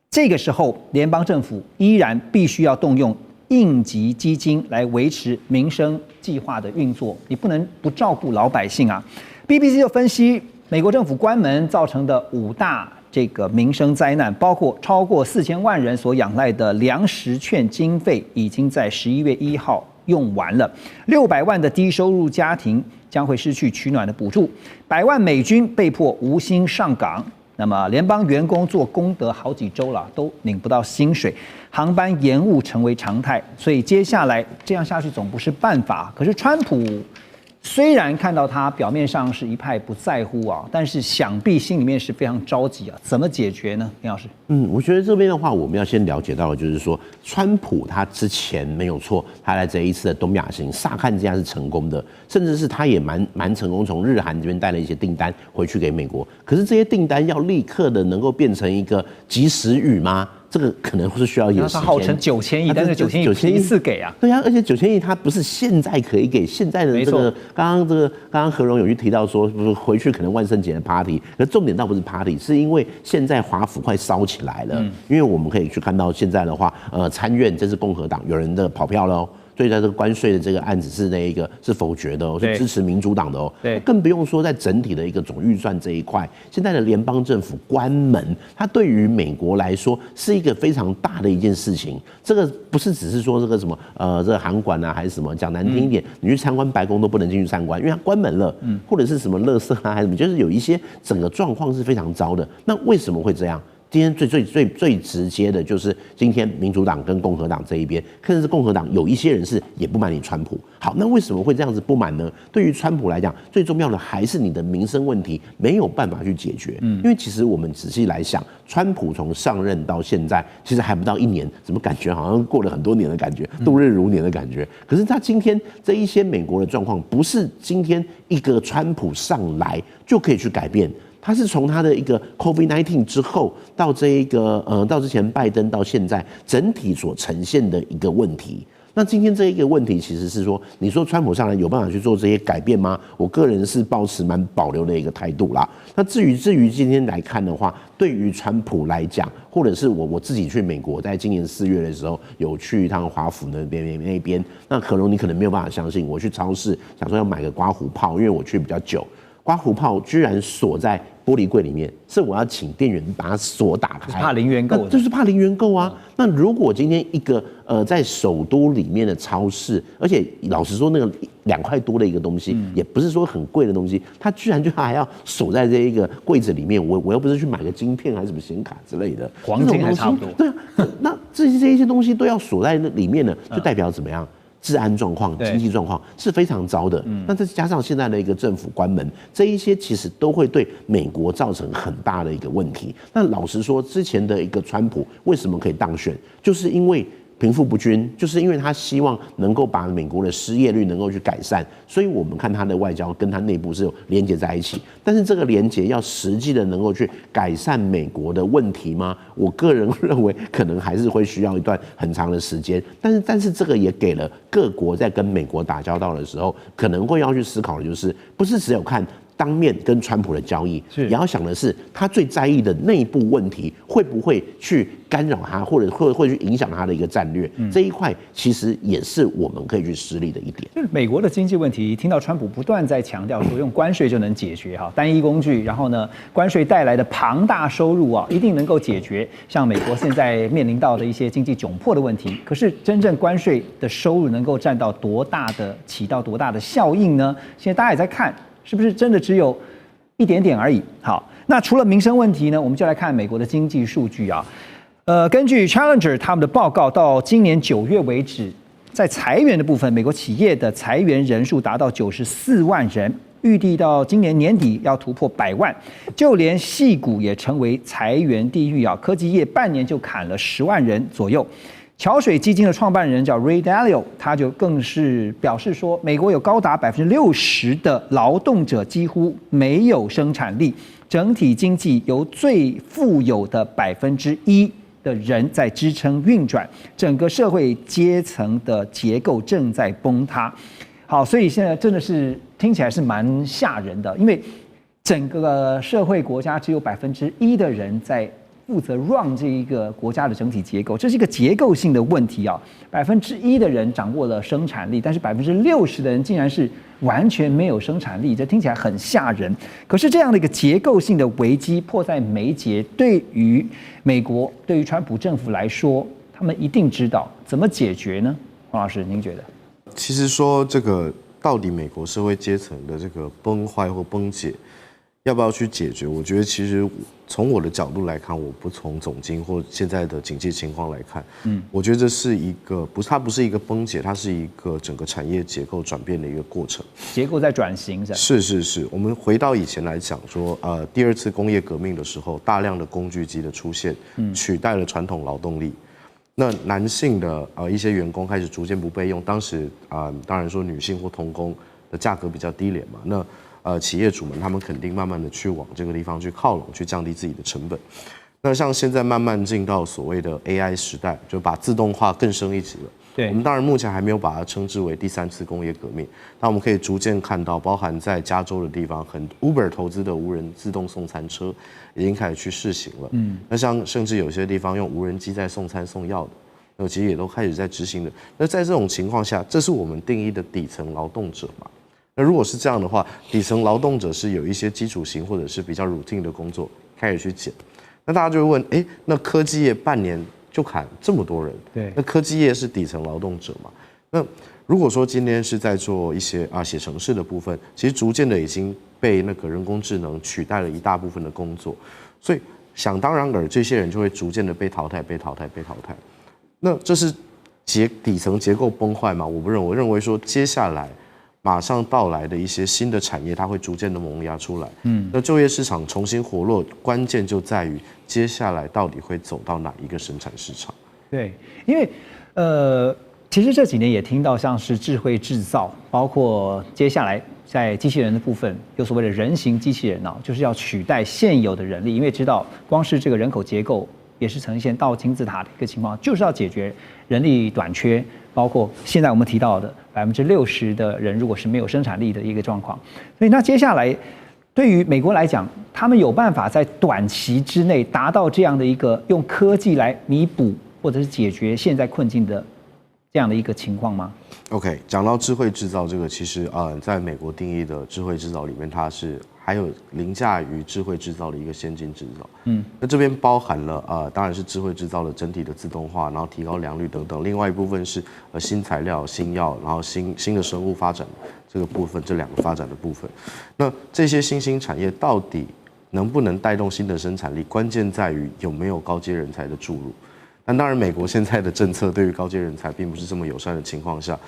这个时候联邦政府依然必须要动用应急基金来维持民生计划的运作，你不能不照顾老百姓啊。BBC 就分析美国政府关门造成的5大这个民生灾难，包括超过4000万人所仰赖的粮食券经费已经在11月1号用完了，600万的低收入家庭将会失去取暖的补助，100万美军被迫无薪上岗，那么联邦员工做功德好几周了都领不到薪水，航班延误成为常态，所以接下来这样下去总不是办法。可是川普虽然看到他表面上是一派不在乎啊，但是想必心里面是非常着急啊，怎么解决呢？林老师，我觉得这边的话，我们要先了解到的就是说，川普他之前没有错，他在这一次的东亚行，乍看之下是成功的，甚至是他也蛮成功，从日韩这边带了一些订单回去给美国。可是这些订单要立刻的能够变成一个及时雨吗？这个可能是需要一点时间。他号称9000亿，但是9000亿一次给啊。对啊，而且9000亿它不是现在可以给，现在的这个刚刚何荣有去提到说，回去可能万圣节的 party， 可重点倒不是 party， 是因为现在华府快烧起来了。因为我们可以去看到现在的话，参院这是共和党有人的跑票喽。所以在这个关税的这个案子是否决的哦，是支持民主党的哦。对，更不用说在整体的一个总预算这一块，现在的联邦政府关门，它对于美国来说是一个非常大的一件事情。这个不是只是说这个什么这个航管啊，还是什么，讲难听一点，你去参观白宫都不能进去参观，因为它关门了。或者是什么垃圾啊，还是什么，就是有一些整个状况是非常糟的。那为什么会这样？今天最直接的就是今天民主党跟共和党这一边，甚至是共和党有一些人是也不满你川普。好，那为什么会这样子不满呢？对于川普来讲，最重要的还是你的民生问题没有办法去解决。因为其实我们仔细来想，川普从上任到现在，其实还不到1年，怎么感觉好像过了很多年的感觉，度日如年的感觉。可是他今天这一些美国的状况，不是今天一个川普上来就可以去改变。他是从他的一个 COVID-19 之后到这一个到之前拜登到现在整体所呈现的一个问题。那今天这一个问题其实是说，你说川普上来有办法去做这些改变吗？我个人是抱持蛮保留的一个态度啦。那至于今天来看的话，对于川普来讲，或者是我自己去美国，在今年4月的时候有去一趟华府那边，那可能你可能没有办法相信，我去超市想说要买个刮胡泡，因为我去比较久。刮胡泡居然锁在玻璃柜里面，是我要请店员把锁打开，怕零元购，就是怕零元购啊。那如果今天一个在首都里面的超市，而且老实说，那个2块多的一个东西，也不是说很贵的东西，它居然就还要锁在这一个柜子里面，我又不是去买个晶片还是什么显卡之类的，黄金还差不多。对啊，那这一些东西都要锁在那里面呢，就代表怎么样？治安状况、经济状况是非常糟的。那再加上现在的一个政府关门，这一些其实都会对美国造成很大的一个问题。那老实说，之前的一个川普为什么可以当选，就是因为贫富不均，就是因为他希望能够把美国的失业率能够去改善，所以我们看他的外交跟他内部是有连结在一起。但是这个连结要实际的能够去改善美国的问题吗？我个人认为可能还是会需要一段很长的时间。但是这个也给了各国在跟美国打交道的时候，可能会要去思考的就是，不是只有看当面跟川普的交易，是也要想的是他最在意的内部问题会不会去干扰他，或者会去影响他的一个战略。这一块其实也是我们可以去施力的一点。就是美国的经济问题，听到川普不断在强调说用关税就能解决哈，单一工具，然后呢，关税带来的庞大收入啊，一定能够解决像美国现在面临到的一些经济窘迫的问题。可是真正关税的收入能够起到多大的效应呢？现在大家也在看，是不是真的只有一点点而已？好，那除了民生问题呢，我们就来看美国的经济数据啊。根据 Challenger 他们的报告，到今年9月为止，在裁员的部分，美国企业的裁员人数达到94万人，预计到今年年底要突破100万。就连矽谷也成为裁员地狱啊！科技业半年就砍了10万人左右。桥水基金的创办人叫 Ray Dalio， 他就更是表示说，美国有高达60%的劳动者几乎没有生产力，整体经济由最富有的1%的人在支撑运转，整个社会阶层的结构正在崩塌。好，所以现在真的是听起来是蛮吓人的，因为整个社会国家只有1%的人在负责 run 这一个国家的整体结构，这是一个结构性的问题啊。1%的人掌握了生产力，但是60%的人竟然是完全没有生产力，这听起来很吓人。可是这样的一个结构性的危机迫在眉睫，对于美国，对于川普政府来说，他们一定知道怎么解决呢？黄老师，您觉得？其实说这个到底美国社会阶层的这个崩坏或崩解，要不要去解决？我觉得其实从我的角度来看，我不从总经或现在的经济情况来看，我觉得这是一个它不是一个崩解，它是一个整个产业结构转变的一个过程。结构在转型是。我们回到以前来讲说，第2次工业革命的时候，大量的工具机的出现，取代了传统劳动力。那男性的一些员工开始逐渐不被用，当时当然说女性或童工的价格比较低廉嘛，那企业主们他们肯定慢慢的去往这个地方去靠拢，去降低自己的成本。那像现在慢慢进到所谓的 AI 时代，就把自动化更升一级了。对，我们当然目前还没有把它称之为第3次工业革命，但我们可以逐渐看到，包含在加州的地方，Uber 投资的无人自动送餐车已经开始去试行了。那像甚至有些地方用无人机在送餐送药的，那其实也都开始在执行的。那在这种情况下，这是我们定义的底层劳动者嘛？那如果是这样的话，底层劳动者是有一些基础型或者是比较 routine 的工作开始去减，那大家就会问，那科技业半年就砍这么多人，对，那科技业是底层劳动者嘛？那如果说今天是在做一些写程式的部分，其实逐渐的已经被那个人工智能取代了一大部分的工作，所以想当然尔，这些人就会逐渐的被淘汰。那这是底层结构崩坏吗？我认为说接下来马上到来的一些新的产业，它会逐渐的萌芽出来。那就业市场重新活络，关键就在于接下来到底会走到哪一个生产市场。对，因为其实这几年也听到像是智慧制造，包括接下来在机器人的部分有所谓的人形机器人啊，就是要取代现有的人力，因为知道光是这个人口结构也是呈现倒金字塔的一个情况，就是要解决人力短缺，包括现在我们提到的60%的人如果是没有生产力的一个状况。所以那接下来对于美国来讲，他们有办法在短期之内达到这样的一个用科技来弥补或者是解决现在困境的这样的一个情况吗？ OK， 讲到智慧制造这个，其实在美国定义的智慧制造里面，它是还有凌驾于智慧制造的一个先进制造。那这边包含了当然是智慧制造的整体的自动化，然后提高良率等等。另外一部分是新材料、新药，然后新的生物发展这个部分，这2个发展的部分。那这些新兴产业到底能不能带动新的生产力？关键在于有没有高阶人才的注入。但当然，美国现在的政策对于高阶人才并不是这么友善的情况下，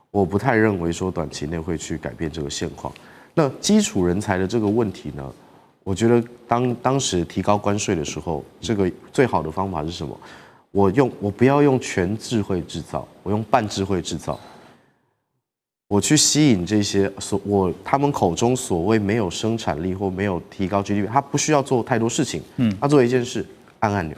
我不太认为说短期内会去改变这个现况。那基础人才的这个问题呢？我觉得当时提高关税的时候，这个最好的方法是什么？我不要用全智慧制造，我用半智慧制造。我去吸引这些他们口中所谓没有生产力或没有提高 GDP， 他不需要做太多事情，他做一件事，按按钮，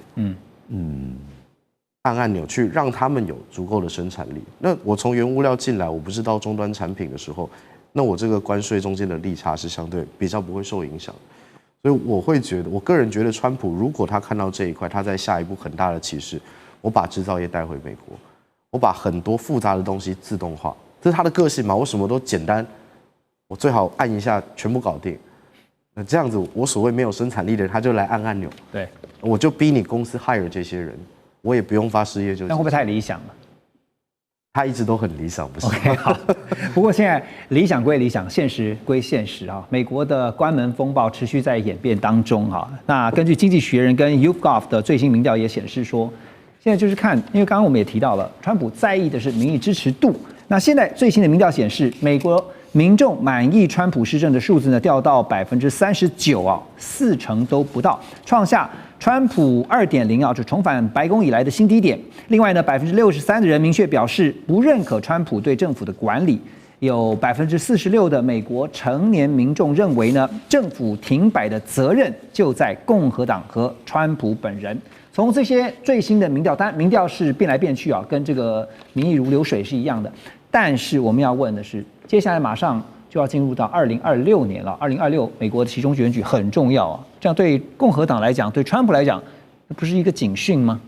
按按钮去让他们有足够的生产力。那我从原物料进来，我不是到终端产品的时候，那我这个关税中间的利差是相对比较不会受影响。所以我个人觉得，川普如果他看到这一块，他在下一步很大的歧视，我把制造业带回美国，我把很多复杂的东西自动化，这是他的个性嘛？我什么都简单，我最好按一下全部搞定。那这样子，我所谓没有生产力的人，他就来按按钮，对，我就逼你公司 hire 这些人，我也不用发失业救济。那会不会太理想了？他一直都很理想，不是 ？OK， 好。不过现在理想归理想，现实归现实啊。美国的关门风暴持续在演变当中啊。那根据《经济学人》跟 YouGov 的最新民调也显示说，现在就是看，因为刚刚我们也提到了，川普在意的是民意支持度。那现在最新的民调显示，美国民众满意川普施政的数字呢，掉到39%啊，40%都不到，创下川普2.0啊，就重返白宫以来的新低点。另外呢，63%的人明确表示不认可川普对政府的管理。有46%的美国成年民众认为呢，政府停摆的责任就在共和党和川普本人。从这些最新的民调，当然民调是变来变去啊，跟这个民意如流水是一样的。但是我们要问的是，接下来马上就要进入到2026年了。2026美国的期中选举很重要啊，这样对共和党来讲，对川普来讲，不是一个警讯吗？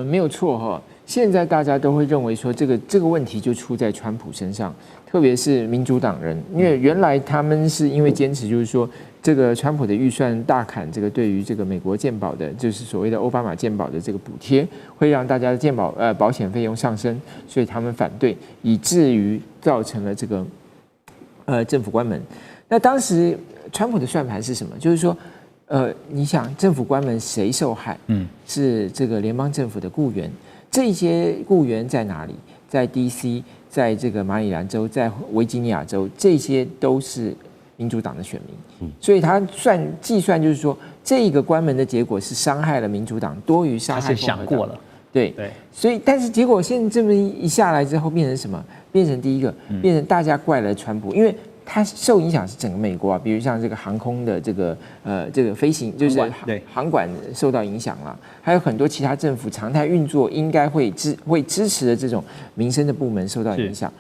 没有错哈。现在大家都会认为说，这个问题就出在川普身上，特别是民主党人，因为原来他们是因为坚持就是说，这个川普的预算大砍，这个对于这个美国健保的，就是所谓的奥巴马健保的这个补贴，会让大家的健保保险费用上升，所以他们反对，以至于造成了这个政府关门。那当时川普的算盘是什么？就是说。你想政府关门谁受害？是这个联邦政府的雇员。这些雇员在哪里？在 DC， 在这个马里兰州，在维吉尼亚州，这些都是民主党的选民。所以他计算就是说，这个关门的结果是伤害了民主党多于伤害共和党。他是想过了。对，所以但是结果现在这么一下来之后，变成什么？变成第一个，变成大家怪了川普，因为。它受影响是整个美国啊，比如像这个航空的这个飞行，就是航管受到影响了，还有很多其他政府常态运作应该会支持的这种民生的部门受到影响，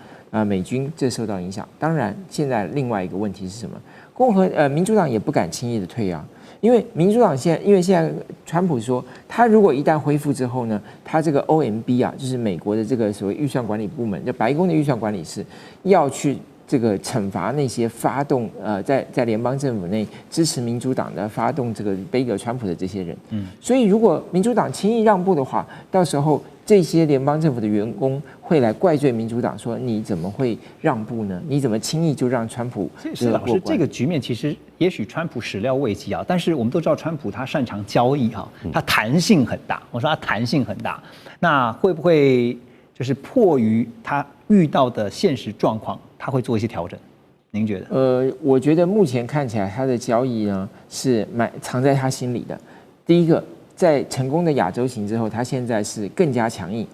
美军这受到影响。当然，现在另外一个问题是什么？民主党也不敢轻易的退啊，因为民主党现在川普说，他如果一旦恢复之后呢，他这个 OMB 啊，就是美国的这个所谓预算管理部门，就白宫的预算管理室要去。这个惩罚那些发动在联邦政府内支持民主党的发动这个背革川普的这些人，所以如果民主党轻易让步的话，到时候这些联邦政府的员工会来怪罪民主党，说你怎么会让步呢？你怎么轻易就让川普是老师这个局面其实也许川普始料未及啊，但是我们都知道川普他擅长交易哈，他弹性很大。我说他弹性很大，那会不会就是迫于他遇到的现实状况？他会做一些调整，您觉得？我觉得目前看起来他的交易呢是藏在他心里的。第一个，在成功的亚洲行之后，他现在是更加强硬。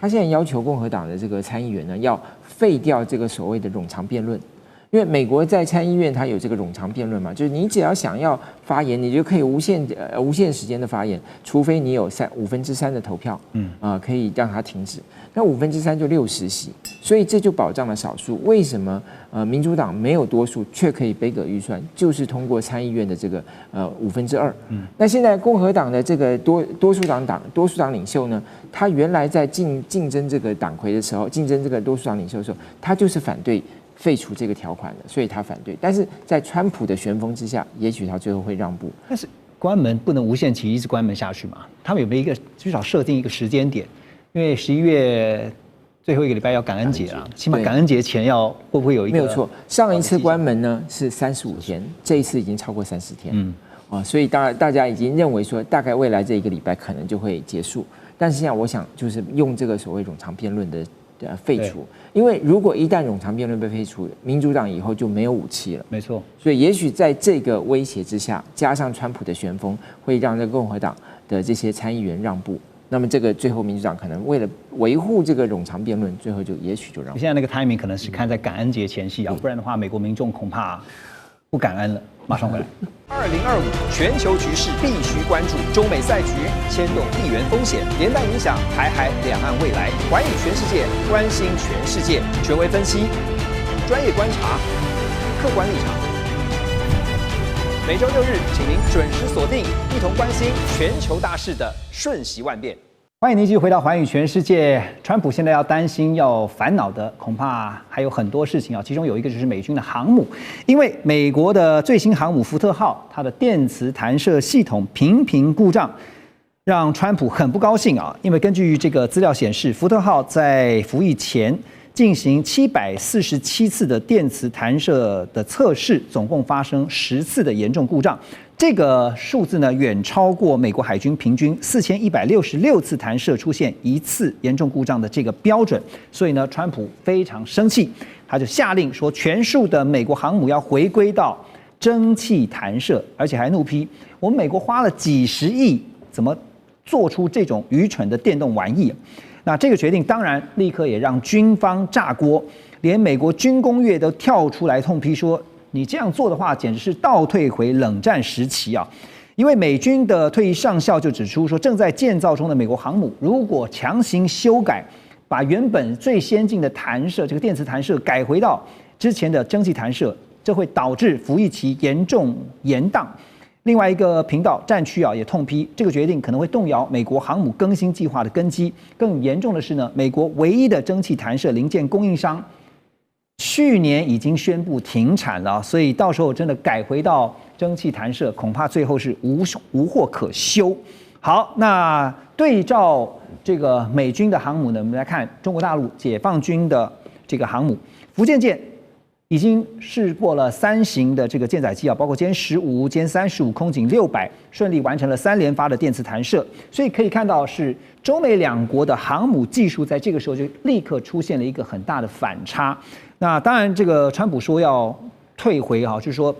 他现在要求共和党的这个参议员呢，要废掉这个所谓的冗长辩论。因为美国在参议院它有这个冗长辩论嘛，就是你只要想要发言，你就可以无限时间的发言，除非你有3/5的投票，可以让它停止。那3/5就60席，所以这就保障了少数。为什么民主党没有多数却可以背革预算，就是通过参议院的这个2/5。那现在共和党的这个多数党领袖呢，他原来在竞争这个党魁的时候，竞争这个多数党领袖的时候，他就是反对。废除这个条款的，所以他反对。但是在川普的旋风之下，也许他最后会让步。但是关门不能无限期一直关门下去嘛？他们有没有至少设定一个时间点？因为11月最后一个礼拜要感恩节了，起码感恩节前会不会有一个？没有错，上一次关门呢是35天，这一次已经超过30天。所以大家已经认为说，大概未来这一个礼拜可能就会结束。但是现在我想就是用这个所谓冗长辩论的。废除，因为如果一旦冗长辩论被废除，民主党以后就没有武器了。没错，所以也许在这个威胁之下，加上川普的旋风，会让这个共和党的这些参议员让步。那么这个最后民主党可能为了维护这个冗长辩论，最后也许就让步。现在那个 timing 可能是看在感恩节前夕啊，不然的话，美国民众恐怕不感恩了。马上回来。2025全球局势必须关注，中美赛局牵动地缘风险，连带影响台海两岸未来。环宇全世界，关心全世界，权威分析。专业观察，客观立场。每周6日，请您准时锁定，一同关心全球大事的瞬息万变。欢迎您继续回到《寰宇全世界》。川普现在要担心、要烦恼的，恐怕还有很多事情啊。其中有一个就是美军的航母，因为美国的最新航母福特号，它的电磁弹射系统频频故障，让川普很不高兴啊。因为根据这个资料显示，福特号在服役前进行747次的电磁弹射的测试，总共发生10次的严重故障。这个数字呢，远超过美国海军平均4166次弹射出现1次严重故障的这个标准。所以呢，川普非常生气，他就下令说，全数的美国航母要回归到蒸汽弹射，而且还怒批我们美国花了几十亿，怎么做出这种愚蠢的电动玩意？那这个决定当然立刻也让军方炸锅，连美国军工业都跳出来痛批说，你这样做的话，简直是倒退回冷战时期啊！因为美军的退役上校就指出说，正在建造中的美国航母，如果强行修改，把原本最先进的弹射这个电磁弹射改回到之前的蒸汽弹射，这会导致服役期严重延宕。另外一个频道战区啊也痛批这个决定可能会动摇美国航母更新计划的根基。更严重的是呢，美国唯一的蒸汽弹射零件供应商去年已经宣布停产了，所以到时候真的改回到蒸汽弹射，恐怕最后是无货可修。好，那对照这个美军的航母呢，我们来看中国大陆解放军的这个航母福建舰。已经试过了3型的这个舰载机啊，包括歼15、歼35、空警600，顺利完成了3连发的电磁弹射。所以可以看到，是中美两国的航母技术在这个时候就立刻出现了一个很大的反差。那当然，这个川普说要退回啊，就是说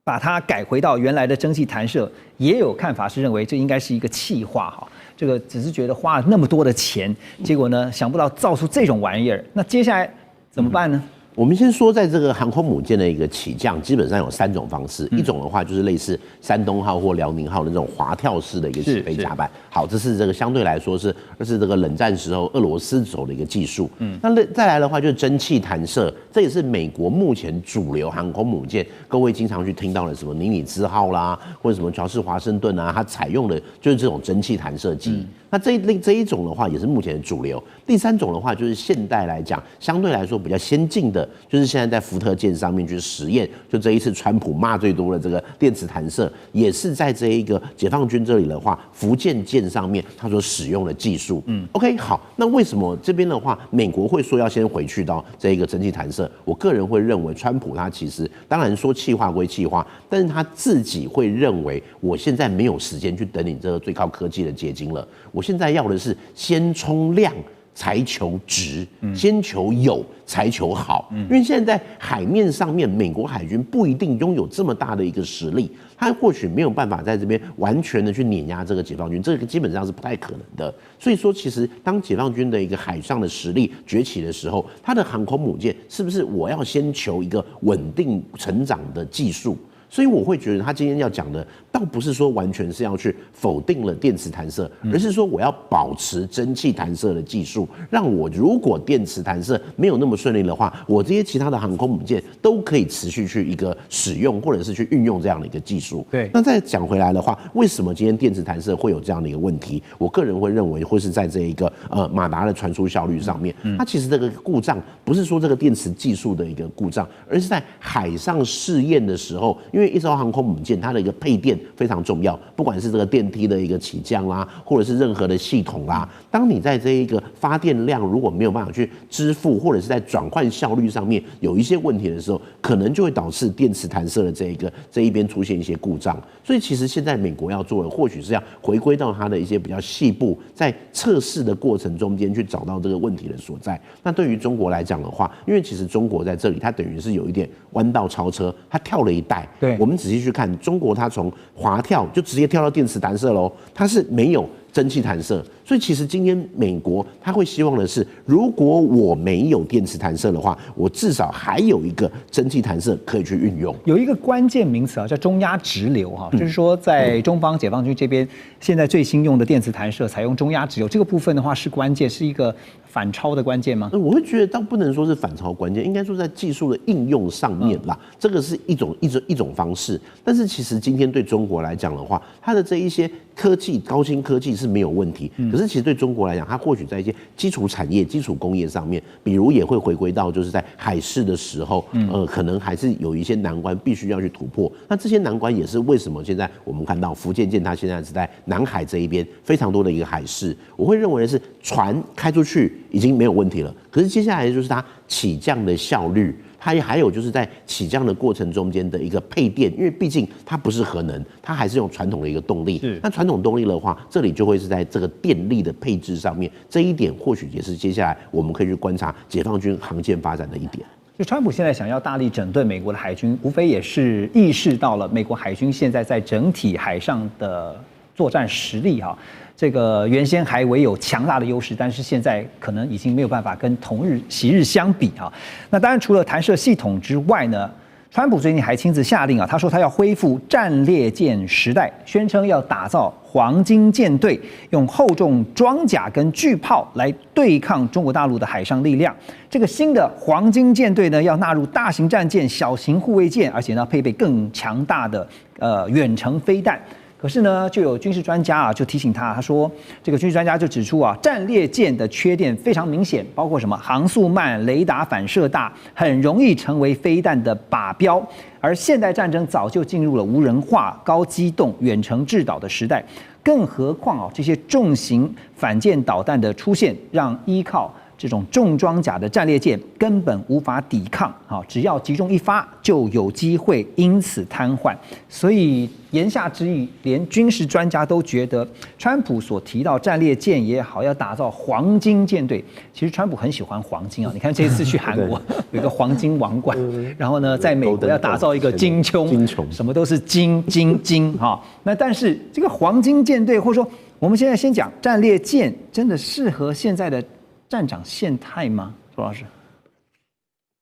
把它改回到原来的蒸汽弹射，也有看法是认为这应该是一个气话哈。这个只是觉得花了那么多的钱，结果呢想不到造出这种玩意儿。那接下来怎么办呢？我们先说，在这个航空母舰的一个起降，基本上有3种方式。一种的话就是类似山东号或辽宁号的那种滑跳式的一个起飞甲板。好，这是这个相对来说是这个冷战时候俄罗斯走的一个技术。那再来的话就是蒸汽弹射，这也是美国目前主流航空母舰，各位经常去听到的什么尼米兹号啦，或者什么乔治华盛顿啊，它采用的就是这种蒸汽弹射机。那这一种的话也是目前的主流。第3种的话就是现代来讲相对来说比较先进的，就是现在在福特舰上面去实验，就这一次川普骂最多的这个电磁弹射，也是在这一个解放军这里的话，福建舰上面他所使用的技术。OK， 好，那为什么这边的话，美国会说要先回去到这一个蒸汽弹射？我个人会认为，川普他其实当然说气话归气话，但是他自己会认为，我现在没有时间去等你这个最高科技的结晶了。我现在要的是先冲量才求值，先求有才求好。因为现在在海面上面，美国海军不一定拥有这么大的一个实力，他或许没有办法在这边完全的去碾压这个解放军，这个基本上是不太可能的。所以说，其实当解放军的一个海上的实力崛起的时候，它的航空母舰是不是我要先求一个稳定成长的技术？所以我会觉得他今天要讲的，倒不是说完全是要去否定了电磁弹射，而是说我要保持蒸汽弹射的技术，让我如果电磁弹射没有那么顺利的话，我这些其他的航空母舰都可以持续去一个使用，或者是去运用这样的一个技术。对。那再讲回来的话，为什么今天电磁弹射会有这样的一个问题？我个人会认为会是在这一个马达的传输效率上面，它其实这个故障不是说这个电磁技术的一个故障，而是在海上试验的时候。因为一艘航空母舰，它的一个配电非常重要，不管是这个电梯的一个起降啦，或者是任何的系统啦，当你在这一个发电量如果没有办法去支付，或者是在转换效率上面有一些问题的时候，可能就会导致电磁弹射的这一边出现一些故障。所以其实现在美国要做的，或许是要回归到它的一些比较细部，在测试的过程中间去找到这个问题的所在。那对于中国来讲的话，因为其实中国在这里，它等于是有一点弯道超车，它跳了一代。对，我们仔细去看，中国它从滑跳就直接跳到电磁弹射喽，它是没有蒸汽弹射。所以其实今天美国他会希望的是，如果我没有电磁弹射的话，我至少还有一个蒸汽弹射可以去运用。有一个关键名词啊，叫中压直流哈，就是说在中方解放军这边，现在最新用的电磁弹射采用中压直流，这个部分的话是关键，是一个反超的关键吗？我会觉得倒不能说是反超关键，应该说在技术的应用上面啦，这个是一种方式。但是其实今天对中国来讲的话，它的这一些科技高新科技是没有问题，可是其实对中国来讲，它或许在一些基础产业、基础工业上面，比如也会回归到就是在海事的时候，可能还是有一些难关必须要去突破。那这些难关也是为什么现在我们看到福建舰它现在是在南海这一边非常多的一个海事，我会认为的是船开出去已经没有问题了，可是接下来就是它起降的效率。它还有就是在起降的过程中间的一个配电，因为毕竟它不是核能，它还是用传统的一个动力。那传统动力的话，这里就会是在这个电力的配置上面，这一点或许也是接下来我们可以去观察解放军航舰发展的一点。就川普现在想要大力整顿美国的海军，无非也是意识到了美国海军现在在整体海上的作战实力哈。这个原先还唯有强大的优势，但是现在可能已经没有办法跟昔日相比啊。那当然，除了弹射系统之外呢，川普最近还亲自下令啊，他说他要恢复战列舰时代，宣称要打造黄金舰队，用厚重装甲跟巨炮来对抗中国大陆的海上力量。这个新的黄金舰队呢，要纳入大型战舰、小型护卫舰，而且呢配备更强大的远程飞弹。可是呢，就有军事专家啊，就提醒他说，这个军事专家就指出啊，战列舰的缺点非常明显，包括什么航速慢、雷达反射大，很容易成为飞弹的靶标。而现代战争早就进入了无人化、高机动、远程制导的时代，更何况啊，这些重型反舰导弹的出现，让依靠这种重装甲的战列舰根本无法抵抗，只要集中一发就有机会因此瘫痪。所以言下之意，连军事专家都觉得，川普所提到战列舰也好，要打造黄金舰队，其实川普很喜欢黄金啊。你看这次去韩国有一个黄金王冠，然后呢，在美国要打造一个金穹，什么都是金哈。那但是这个黄金舰队，或者说我们现在先讲战列舰，真的适合现在的战场现态吗？周老师，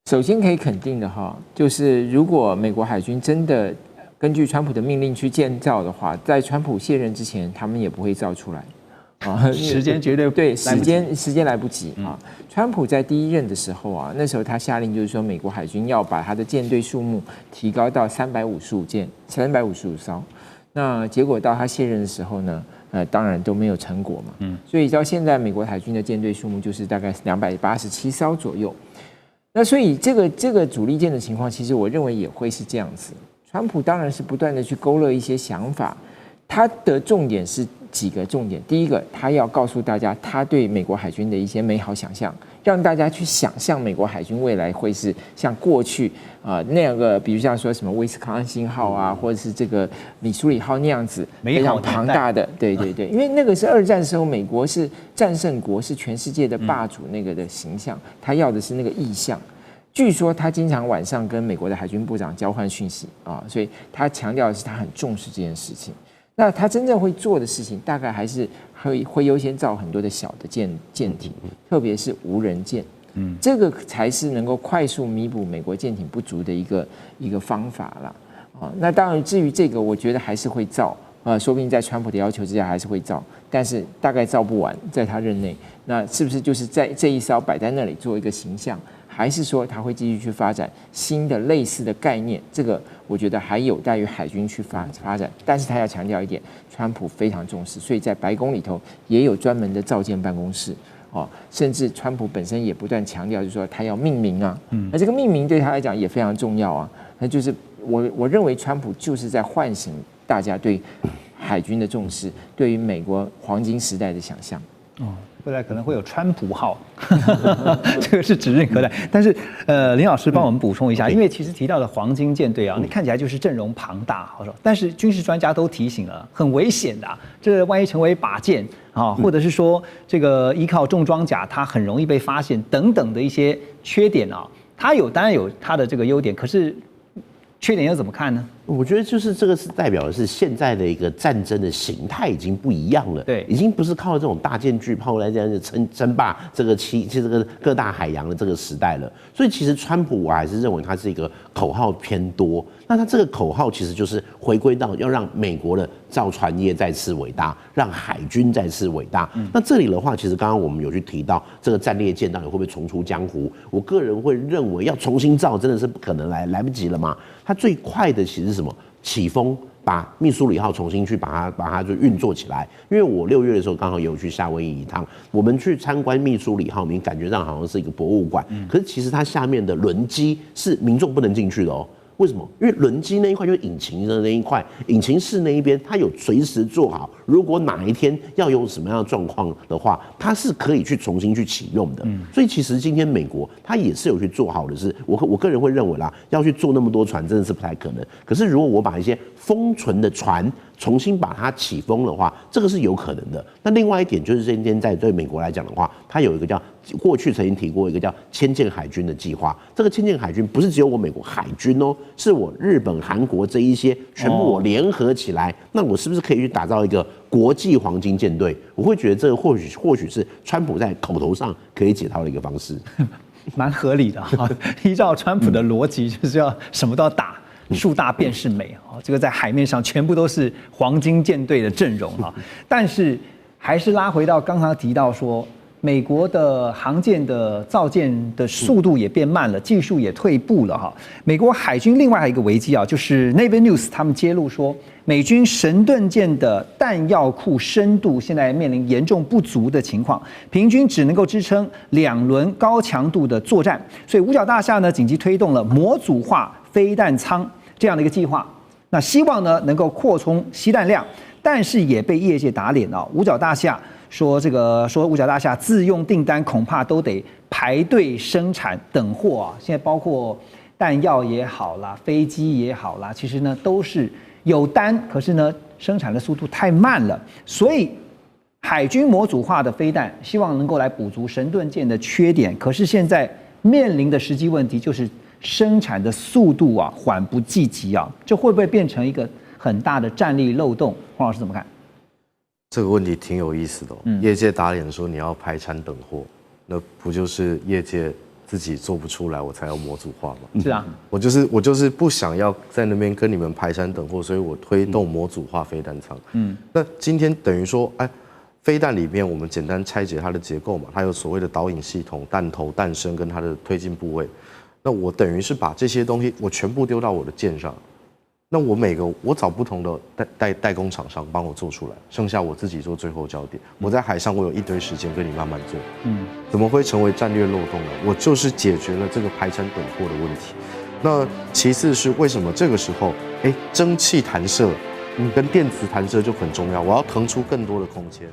首先可以肯定的哈，就是如果美国海军真的根据川普的命令去建造的话，在川普卸任之前，他们也不会造出来啊。时间绝对对，时间来不及啊。川普在第一任的时候啊，那时候他下令就是说，美国海军要把他的舰队数目提高到355艘。那结果到他卸任的时候呢？当然都没有成果嘛，所以到现在美国海军的舰队数目就是大概287艘左右。那所以这个主力舰的情况，其实我认为也会是这样子。川普当然是不断的去勾勒一些想法，他的重点是几个重点。第一个，他要告诉大家他对美国海军的一些美好想象，让大家去想象美国海军未来会是像过去那样个，比如像说什么威斯康星号啊，或者是这个米苏里号那样子非常庞大的，对，因为那个是二战时候美国是战胜国，是全世界的霸主那个的形象，他要的是那个意象。据说他经常晚上跟美国的海军部长交换讯息啊，所以他强调的是他很重视这件事情。那他真正会做的事情，大概还是会优先造很多的小的舰艇，特别是无人舰。这个才是能够快速弥补美国舰艇不足的一个方法啦。啊，那当然，至于这个，我觉得还是会造。说不定在川普的要求之下还是会造，但是大概造不完，在他任内。那是不是就是在这一艘摆在那里做一个形象？还是说他会继续去发展新的类似的概念？这个我觉得还有待于海军去发展。但是他要强调一点，川普非常重视，所以在白宫里头也有专门的造舰办公室。甚至川普本身也不断强调，就是说他要命名啊，那这个命名对他来讲也非常重要啊。那就是我认为川普就是在唤醒大家对海军的重视，对于美国黄金时代的想象。未来可能会有川普号，这个是指日可待。但是林老师帮我们补充一下，因为其实提到的黄金舰队啊，你看起来就是阵容庞大，好说，但是军事专家都提醒了，很危险的，这万一成为靶舰啊，或者是说这个依靠重装甲，它很容易被发现等等的一些缺点啊，它当然有它的这个优点，可是缺点又怎么看呢？我觉得就是这个是代表的是现在的一个战争的形态已经不一样了，对，已经不是靠这种大舰巨炮来这样称霸这个各大海洋的这个时代了。所以其实川普我还是认为他是一个口号偏多，那他这个口号其实就是回归到要让美国的造船业再次伟大，让海军再次伟大。那这里的话，其实刚刚我们有去提到这个战列舰到底会不会重出江湖？我个人会认为要重新造真的是不可能，来不及了嘛。它最快的其实是什么？起风，把密苏里号重新去把它就运作起来。因为我6月的时候刚好也有去夏威夷一趟，我们去参观密苏里号，你感觉上好像是一个博物馆，可是其实它下面的轮机是民众不能进去的哦。为什么？因为轮机那一块就是引擎的那一块，引擎室那一边，它有随时做好，如果哪一天要有什么样的状况的话，它是可以去重新去启用的。所以其实今天美国它也是有去做好的是，我个人会认为啦，要去做那么多船真的是不太可能。可是如果我把一些封存的船重新把它起风的话，这个是有可能的。那另外一点就是今天对美国来讲的话，它有一个叫过去曾经提过一个叫千舰海军的计划。这个千舰海军不是只有我美国海军哦，是我日本、韩国这一些全部我联合起来，那我是不是可以去打造一个国际黄金舰队？我会觉得这个或许是川普在口头上可以解套的一个方式，蛮合理的哈。依照川普的逻辑，就是要什么都要打。树大便是美啊！这个在海面上全部都是黄金舰队的阵容哈，但是还是拉回到刚刚提到说，美国的航舰的造舰的速度也变慢了，技术也退步了哈。美国海军另外还有一个危机啊，就是 Navy News 他们揭露说，美军神盾舰的弹药库深度现在面临严重不足的情况，平均只能够支撑2轮高强度的作战，所以五角大厦呢紧急推动了模组化飞弹舱这样的一个计划，那希望呢能够扩充吸弹量，但是也被业界打脸啊。五角大厦说五角大厦自用订单恐怕都得排队生产等货啊。现在包括弹药也好啦，飞机也好啦，其实呢都是有单，可是呢生产的速度太慢了，所以海军模组化的飞弹希望能够来补足神盾舰的缺点，可是现在面临的实际问题就是生产的速度啊缓不济急啊，这会不会变成一个很大的战力漏洞？黄老师怎么看？这个问题挺有意思的业界打脸说你要排产等货，那不就是业界自己做不出来，我才要模组化吗？是啊，我就是不想要在那边跟你们排产等货，所以我推动模组化飞弹舱。那今天等于说，飞弹里面我们简单拆解它的结构嘛，它有所谓的导引系统、弹头、弹身跟它的推进部位。那我等于是把这些东西我全部丢到我的舰上，那我找不同的代工厂商帮我做出来，剩下我自己做最后交点。我在海上我有一堆时间跟你慢慢做，怎么会成为战略漏洞呢？我就是解决了这个排产等货的问题。那其次是为什么这个时候，蒸汽弹射跟电磁弹射就很重要，我要腾出更多的空间。